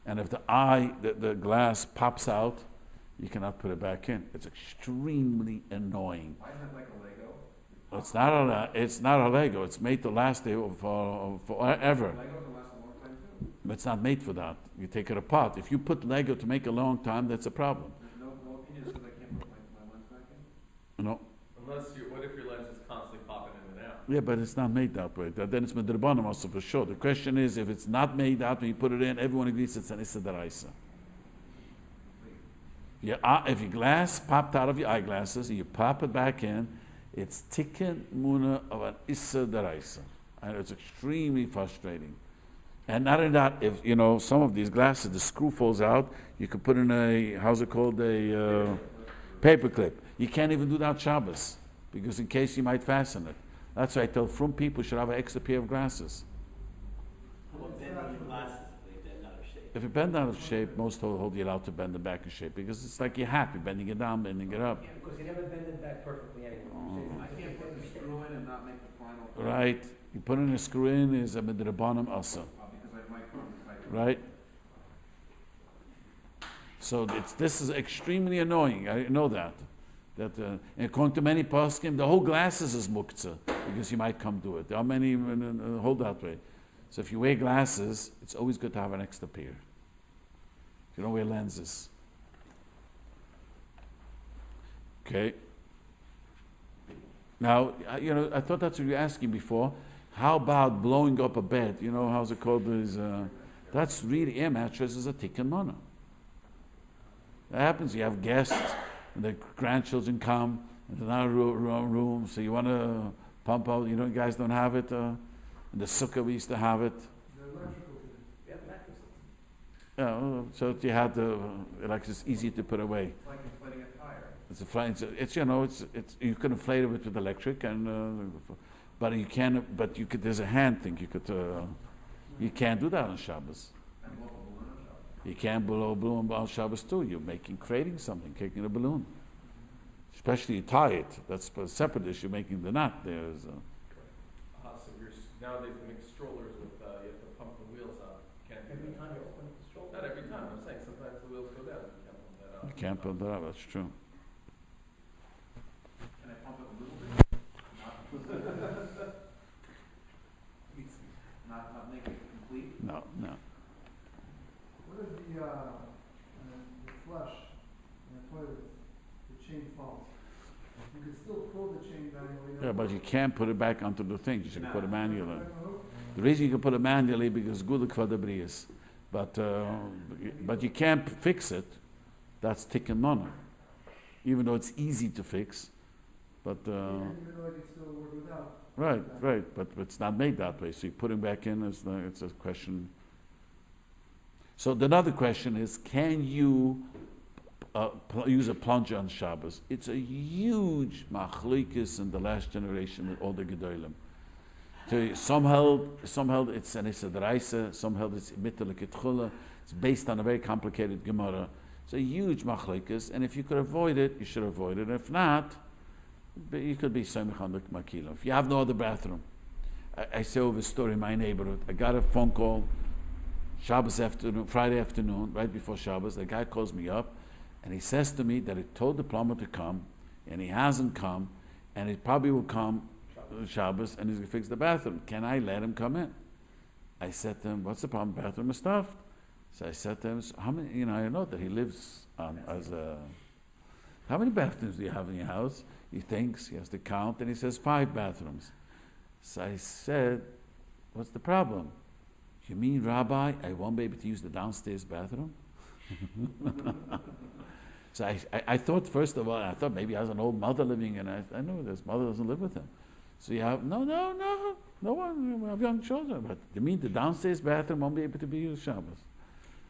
And if the glass pops out, you cannot put it back in. It's extremely annoying. Why isn't it like a Lego? It's not a Lego. It's made to last forever. Lego can last a long time too. But it's not made for that. You take it apart. If you put Lego to make a long time, that's a problem. There's no opinion because I can't put my lens back in? No. What if your lens is constantly popping in and out? Yeah, but it's not made that way. Then it's Medrabanim also for sure. The question is, if it's not made that when you put it in, everyone agrees it's an Issa Daraisa. If your glass popped out of your eyeglasses and you pop it back in, it's Tikkun Muna of an Issa Daraisa. And it's extremely frustrating. And not only that, if some of these glasses, the screw falls out, you could put in a, how's it called, a paper clip. You can't even do that Shabbos, because in case you might fasten it. That's why I tell from people should have an extra pair of glasses. If you bend out of shape, most hold you allowed to bend it back in shape, because it's like your hat, you're bending it down, bending it up. Yeah, because you never bend it back perfectly anyway. I can't put the screw in and not make the final. Right. You put in a screw in is a midrabanim also. Because I might come Right. So this is extremely annoying. I know that. And according to many poskim, the whole glasses is muktzah, because you might come to it. There are many hold that way. So if you wear glasses, it's always good to have an extra pair. If you don't wear lenses. Okay. Now, I thought that's what you were asking before. How about blowing up a bed? How's it called? That's really, air mattress is a tikkun mana. That happens. You have guests, and their grandchildren come, and there's not a room, so you want to pump out. You guys don't have it. In the sukkah we used to have it. The electrical today. We have mattresses. So you had it's easy to put away. It's like inflating a tire. It's you can inflate it with electric, and but you can. But you could. There's a hand thing. You could. You can't do that on Shabbos. And blow a balloon on Shabbos. You can't blow a balloon on Shabbos too. You're creating something, kicking a balloon. Especially you tie it. That's a separate issue. Making the knot. There's. Nowadays we make strollers with you have to pump the wheels out. Can't do Every that. time you open up the stroller. Not every time. I'm saying sometimes the wheels go down. You can't pump that out. You can't put that out. That's true. Can I pump it a little bit? Not make it complete? No. What if the flush in the toilet, the chain falls? You can still pull the chain manually. Yeah, but you can't put it back onto the thing. You should put it manually. Back on the hook? The reason you can put it manually because good kvadabrius, but you can't fix it. That's tikkun mana. Even though it's easy to fix, but Even though I can still work without. right. But it's not made that way. So you put it back in. It's a question. So another question is: can you use a plunger on Shabbos? It's a huge machlokes in the last generation with all the gedolim. Some held it's an Issa D'Oraisa, some held it's Mittel Ketchula. It's based on a very complicated Gemara. It's a huge machlokes, and if you could avoid it, you should avoid it. If not, you could be Samech on the Makila. If you have no other bathroom, I say over a story in my neighborhood. I got a phone call Shabbos afternoon, Friday afternoon, right before Shabbos. The guy calls me up, and he says to me that he told the plumber to come, and he hasn't come, and he probably will come Shabbos and he's going to fix the bathroom. Can I let him come in? I said to him, what's the problem? Bathroom is stuffed. So I said to him, so how many, I know that he lives how many bathrooms do you have in your house? He thinks, he has to count, and he says 5 bathrooms. So I said, what's the problem? You mean, Rabbi, I won't be able to use the downstairs bathroom? So I thought, first of all, maybe he has an old mother living in it. I know his mother doesn't live with him. So you have, no one, we have young children. But you mean the downstairs bathroom won't be able to be used Shabbos?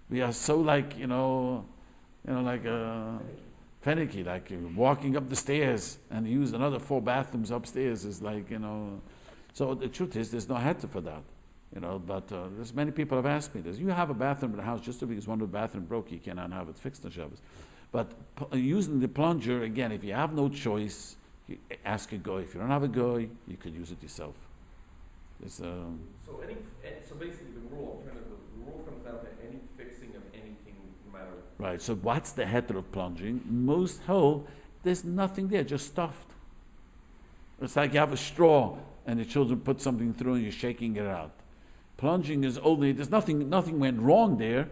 We are so like, like finicky, like walking up the stairs and use another 4 bathrooms upstairs is like, So the truth is, there's no heter for that. But there's many people have asked me this. You have a bathroom in the house just because one of the bathroom broke, you cannot have it fixed on Shabbos. But using the plunger, again, if you have no choice, you ask a goy. If you don't have a goy, you could use it yourself. So basically the rule comes down to any fixing of anything, no matter. Right, so what's the heter of plunging? Most hold, there's nothing there, just stuffed. It's like you have a straw and the children put something through and you're shaking it out. Plunging is only, there's nothing went wrong there.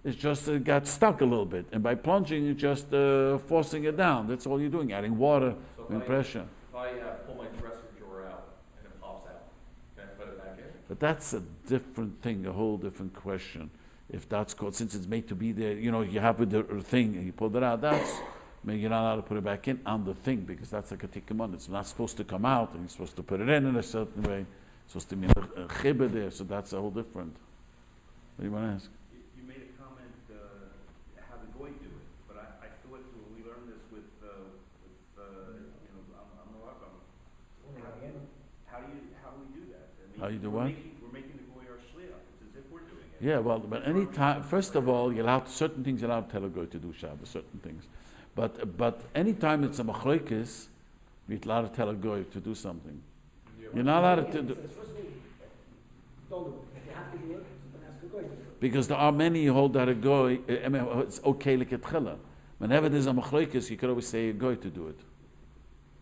It's just it got stuck a little bit. And by plunging, you're just forcing it down. That's all you're doing, adding water and pressure. If I pull my dresser drawer out and it pops out, can I put it back in? But that's a different thing, a whole different question. If that's called, since it's made to be there, you have with the thing and you pull it out, you're not allowed to put it back in on the thing because that's like a tikkuman. It's not supposed to come out and you're supposed to put it in a certain way. It's supposed to be a chibah there, so that's a whole different. What do you want to ask? You made a comment how the goy do it, but I thought we learned this with Amalakam. How do we do that? I mean, How you do what? We're making the goy our shliach. It's as if we're doing it. Yeah, well, but any time, first of all, certain things you're allowed to tell a goy to do Shabbos, certain things. But any time it's a machlokes, you're allowed to tell a goy to do something. You're not allowed to do. Because there are many who hold that a goy, it's okay like a tchila. Whenever there's a machlokes, you could always say a goy to do it.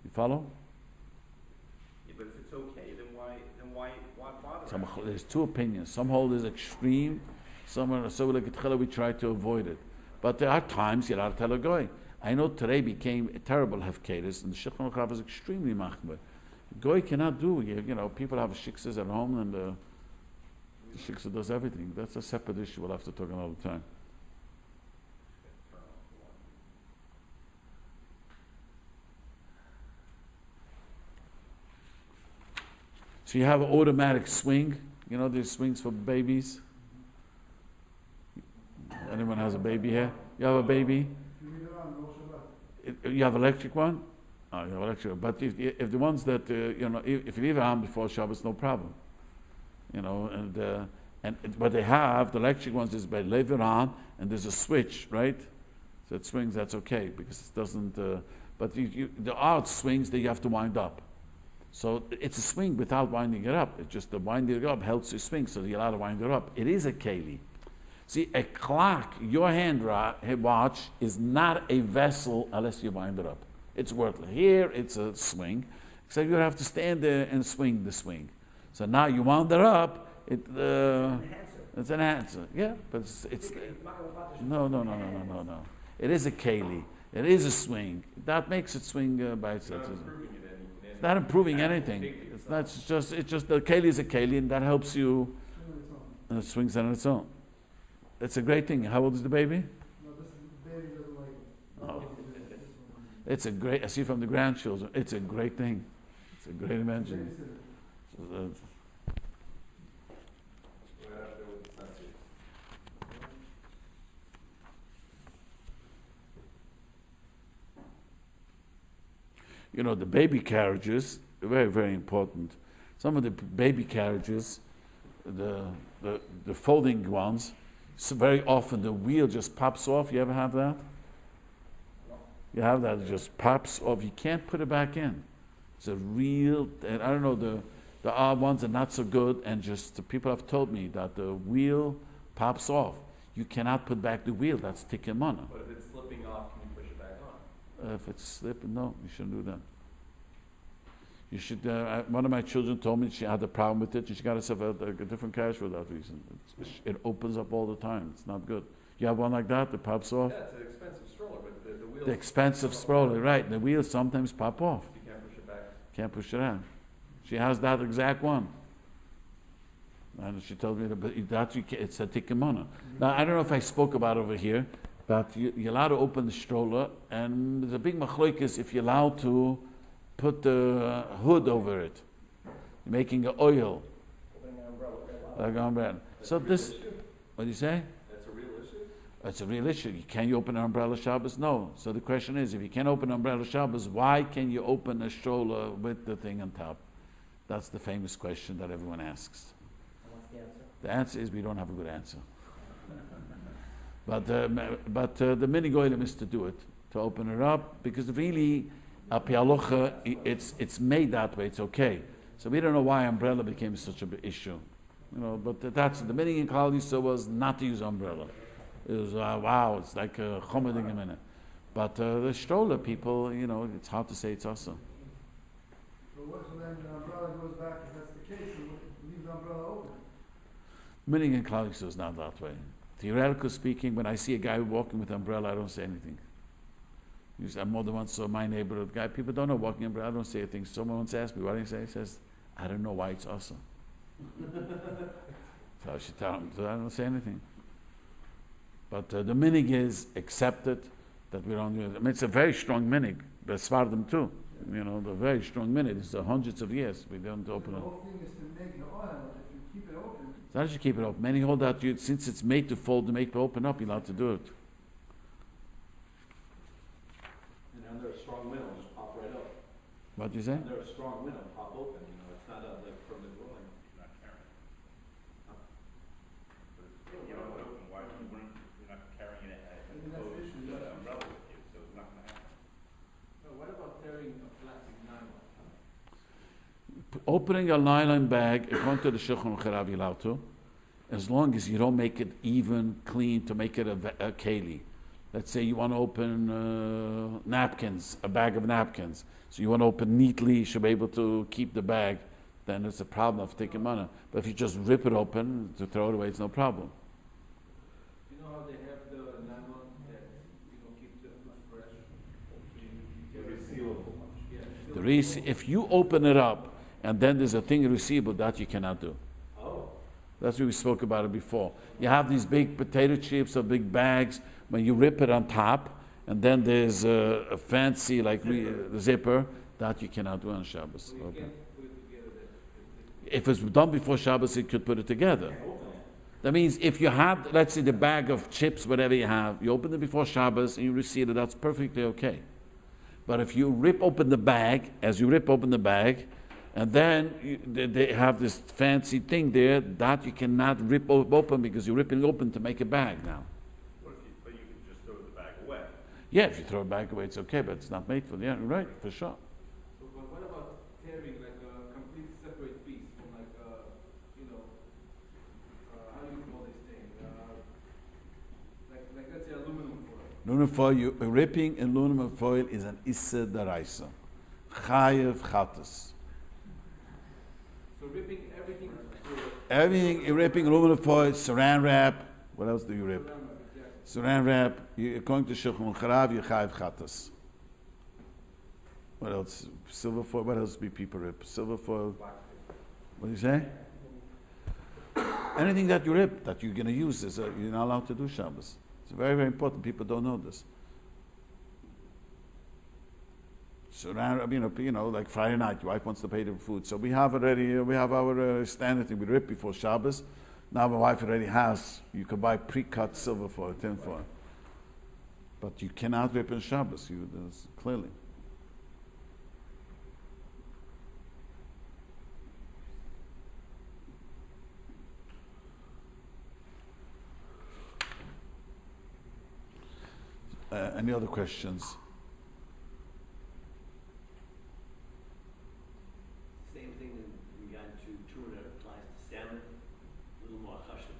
You follow? Yeah, but if it's okay, then why bother? There's 2 opinions. Some hold is extreme. Some are so like a tchila, we try to avoid it. But there are times you're allowed to tell a goy. I know today became a terrible hefkedus, and the Shulchan Aruch is extremely machmir. Goy cannot do. People have shiksas at home, and the shiksa does everything. That's a separate issue. We'll have to talk another time. So you have an automatic swing. There's swings for babies. Anyone has a baby here? You have a baby? You have electric one? Oh, you have electric. But if the ones that if you leave it on before Shabbos, no problem. But they have the electric ones is by leave it on and there's a switch, right? So it swings. That's okay because it doesn't. But there are swings that you have to wind up. So it's a swing without winding it up. It's just the winding it up helps you swing, so you're allowed to wind it up. It is a keli. See, a clock, your hand watch, is not a vessel unless you wind it up. It's worthless. Here, it's a swing. Except you have to stand there and swing the swing. So now you wound it up, it's an answer. Yeah, but it's no. It is a keli. It is a swing. That makes it swing by itself. It's not improving anything. It's not. It's just the keli is a keli, and that helps you. And it swings on its own. It's a great thing. How old is the baby? No, the baby doesn't like it. Oh. It's a great. I see from the grandchildren. It's a great thing. It's a great invention. The baby carriages, very, very important. Some of the baby carriages, the folding ones, so very often the wheel just pops off. You ever have that? You have that, it just pops off. You can't put it back in. It's a real, and I don't know, the odd ones are not so good, and just the people have told me that the wheel pops off. You cannot put back the wheel. That's tikkun mana. But if it's slipping off, can you push it back on? If it's slipping, no, you shouldn't do that. You should. One of my children told me she had a problem with it, and she got herself a different cash for that reason. It opens up all the time. It's not good. You have one like that that pops off. Yeah, it's an expensive stroller, but the wheels. The expensive stroller, right? The wheels sometimes pop off. You can't push it back. Can't push it out. She has that exact one. And she told me that it's a tikkumana. Now, I don't know if I spoke about it over here, but you're allowed to open the stroller, and there's a big machloikis if you're allowed to put the hood over it. You're making an oil. Opening an umbrella. Like an umbrella. So this, what do you say? That's a real issue? It's a real issue. Can you open an umbrella Shabbos? No. So the question is, if you can't open an umbrella Shabbos, why can you open a stroller with the thing on top? That's the famous question that everyone asks. What's the answer? The answer is we don't have a good answer. But the minig oilim is to do it, to open it up, because really, api halacha, it's made that way. It's okay. So we don't know why umbrella became such a big issue, But that's the minig in Klal Yisrael was not to use umbrella. It was wow, it's like a chomedik a minute. But the stroller people, it's hard to say it's awesome. So then the umbrella goes back, if that's the case, so leave the umbrella open. Minig in Klal Yisrael is not that way. Theoretically speaking, when I see a guy walking with an umbrella, I don't say anything. I more than once saw my neighborhood guy. People don't know walking umbrella. I don't say anything. Someone once asked me, what do you say? He says, I don't know why it's awesome. So I should tell him, so I don't say anything. But the minig is accepted that we don't use it. I mean, it's a very strong minig. The Svardim too. The very strong minig. It's hundreds of years. We don't open The it. whole thing is to make the oil. If you keep it open, It's not that you keep it open. Many hold out since it's made to fold, to make it open up, you're allowed to do it. And under a strong wind, it'll just pop right up. What do you say? Under a strong wind, it'll pop open, it's not like from the dwelling. You're not carrying. But you don't open, why you're not carrying it as I mean, that's the issue. an umbrella with you, so it's not gonna happen. What about tearing a plastic nylon? Opening a nylon bag, according to the Shiurim Charav, you're allowed to, as long as you don't make it even, clean, to make it a keli. Let's say you want to open napkins, a bag of napkins. So you want to open neatly, you should be able to keep the bag, then it's a problem of taking money. But if you just rip it open to throw it away, it's no problem. You know how they have the nylon that, keep the food fresh? Resealable. If you open it up, and then there's a thing receivable, that you cannot do. Oh. That's what we spoke about it before. You have these big potato chips or big bags, when you rip it on top, and then there's a fancy zipper, that you cannot do on Shabbos. So you Okay. can't put it together then? If it's done before Shabbos, you could put it together. That means if you have, let's say, the bag of chips, whatever you have, you open it before Shabbos and you receive it, that's perfectly okay. But if you rip open the bag, and then they have this fancy thing there, that you cannot rip open because you're ripping it open to make a bag now. But you can just throw the bag away. Yeah, if you throw it back away, it's okay, but it's not made for the right, for sure. So, but what about tearing like a complete separate piece from how do you call this thing? Like let's say aluminum foil. Aluminum foil, ripping in aluminum foil is an issa daraisa. Chayev chatas. So ripping everything. Everything, you're ripping aluminum foil, saran wrap. What else do you rip? Saran wrap. According to Shulchan Charav, you chayev chatas. What else? Silver foil. What else do people rip? Silver foil. What do you say? Anything that you rip that you're going to use you're not allowed to do Shabbos. It's very, very important. People don't know this. So, like Friday night, your wife wants to pay the food. So we have our standard thing. We rip before Shabbos. Now my wife already has. You can buy pre-cut silver foil, tin foil. But you cannot rip in Shabbos. Clearly. Any other questions? Same thing in regard to tuna applies to salmon, a little more chashuv.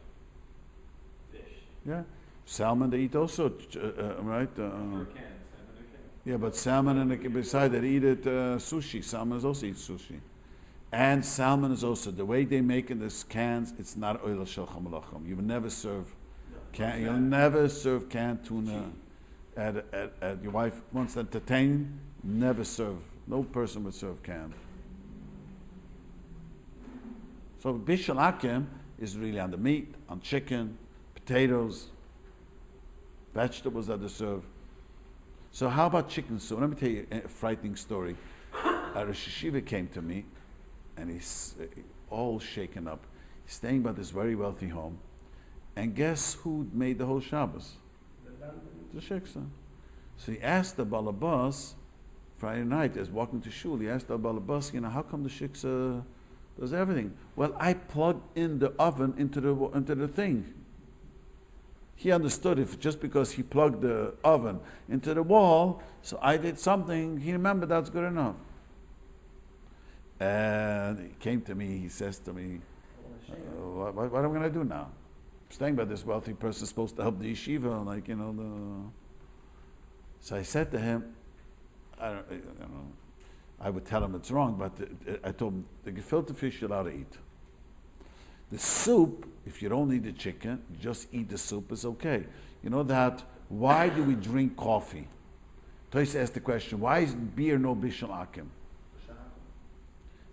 Fish. Yeah. Salmon they eat also, right? For a can, salmon Yeah, but salmon and beside that eat it sushi. Salmon is also eat sushi, and salmon is also the way they make in this cans. It's not oil shel chamalachim. You will never serve you'll never serve canned tuna at your wife wants to entertain. Never serve. No person would serve canned. So bishul akim is really on the meat, on chicken, potatoes, vegetables that they serve. So how about chicken soup? Let me tell you a frightening story. A Rosh Yeshiva came to me, and he's all shaken up. He's staying by this very wealthy home, and guess who made the whole Shabbos? The shiksa. So he asked the balabas Friday night, as walking to shul, he asked the balabas, how come the shiksa does everything? Well, I plugged in the oven into the thing. He understood if just because he plugged the oven into the wall, so I did something, he remembered that's good enough. And he came to me, he says to me, what am I going to do now? I'm staying by this wealthy person supposed to help the yeshiva, So I said to him, I would tell him it's wrong, but I told him, the gefilte fish you're allowed to eat. The soup, if you don't eat the chicken, just eat the soup, is okay. You know that, why do we drink coffee? Toys asked the question, why is beer no bishul akim?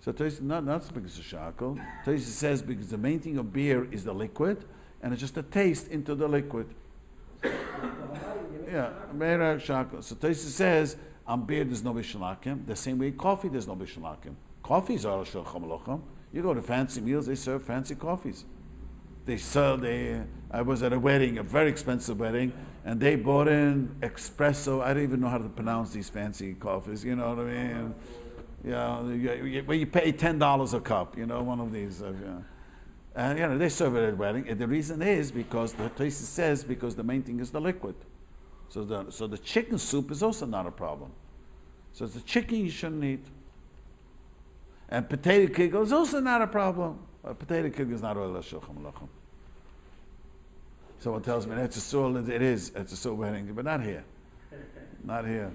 So Toys, not because of shackle. Toys says because the main thing of beer is the liquid, and it's just a taste into the liquid. Yeah, meira shackle. So Toys says, on beer there's no bishul akim. The same way coffee there's no bishul akim. Coffee is all shel chamalachim. You go to fancy meals, they serve fancy coffees. I was at a wedding, a very expensive wedding, and they brought in espresso. I don't even know how to pronounce these fancy coffees, you know what I mean? Where you pay $10 a cup, one of these. And they serve it at a wedding. And the reason is because the Tosis says because the main thing is the liquid. So the chicken soup is also not a problem. So it's the chicken you shouldn't eat. And potato kigel is also not a problem. Potato kigel is not oil shel chamalachim. Someone tells me that's a soul. It is. It's a soul wedding, but not here. Not here.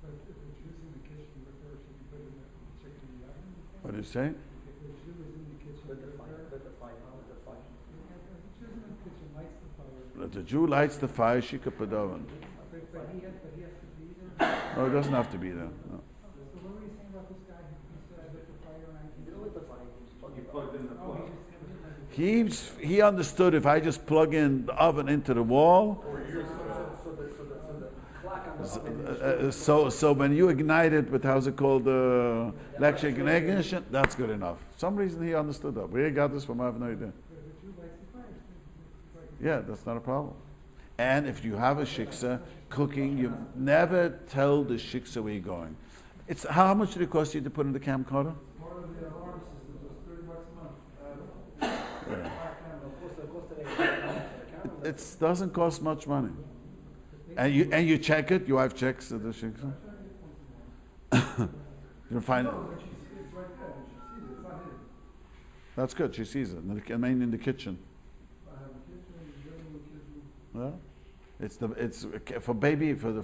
But if the Jews in the kitchen, the first should be putting the chicken in the oven. What do you say? If the Jew is in the kitchen, With the fire. If the Jew is in the kitchen, lights the fire. If the Jew lights the fire, she could put oven. But he has to be there. No, it doesn't have to be there. No. So what were you saying about this guy? He said lit the fire and You do with the fire, you just plug it Plugged in the Oh, plug. He understood if I just plug in the oven into the wall, So the clock on the oven. so when you ignite it with how's it called electric ignition, that's good enough. For some reason he understood that. Where he got this from, I have no idea. The Jew lights the fire. Yeah, that's not a problem. And if you have a shiksa cooking, you never tell the shiksa where you're going. It's how much did it cost you to put in the camcorder? Part of the alarm system was $30 a month. Yeah. It It doesn't cost much money. And you check it. Your wife checks the shiksa. You find it. No, but it's right there. She sees it. It's not hidden. That's good. She sees it. Mainly in the kitchen. I have a kitchen, a living kitchen. Yeah, it's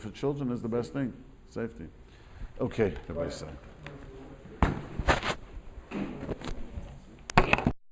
for children is the best thing. Safety. Okay, everybody say.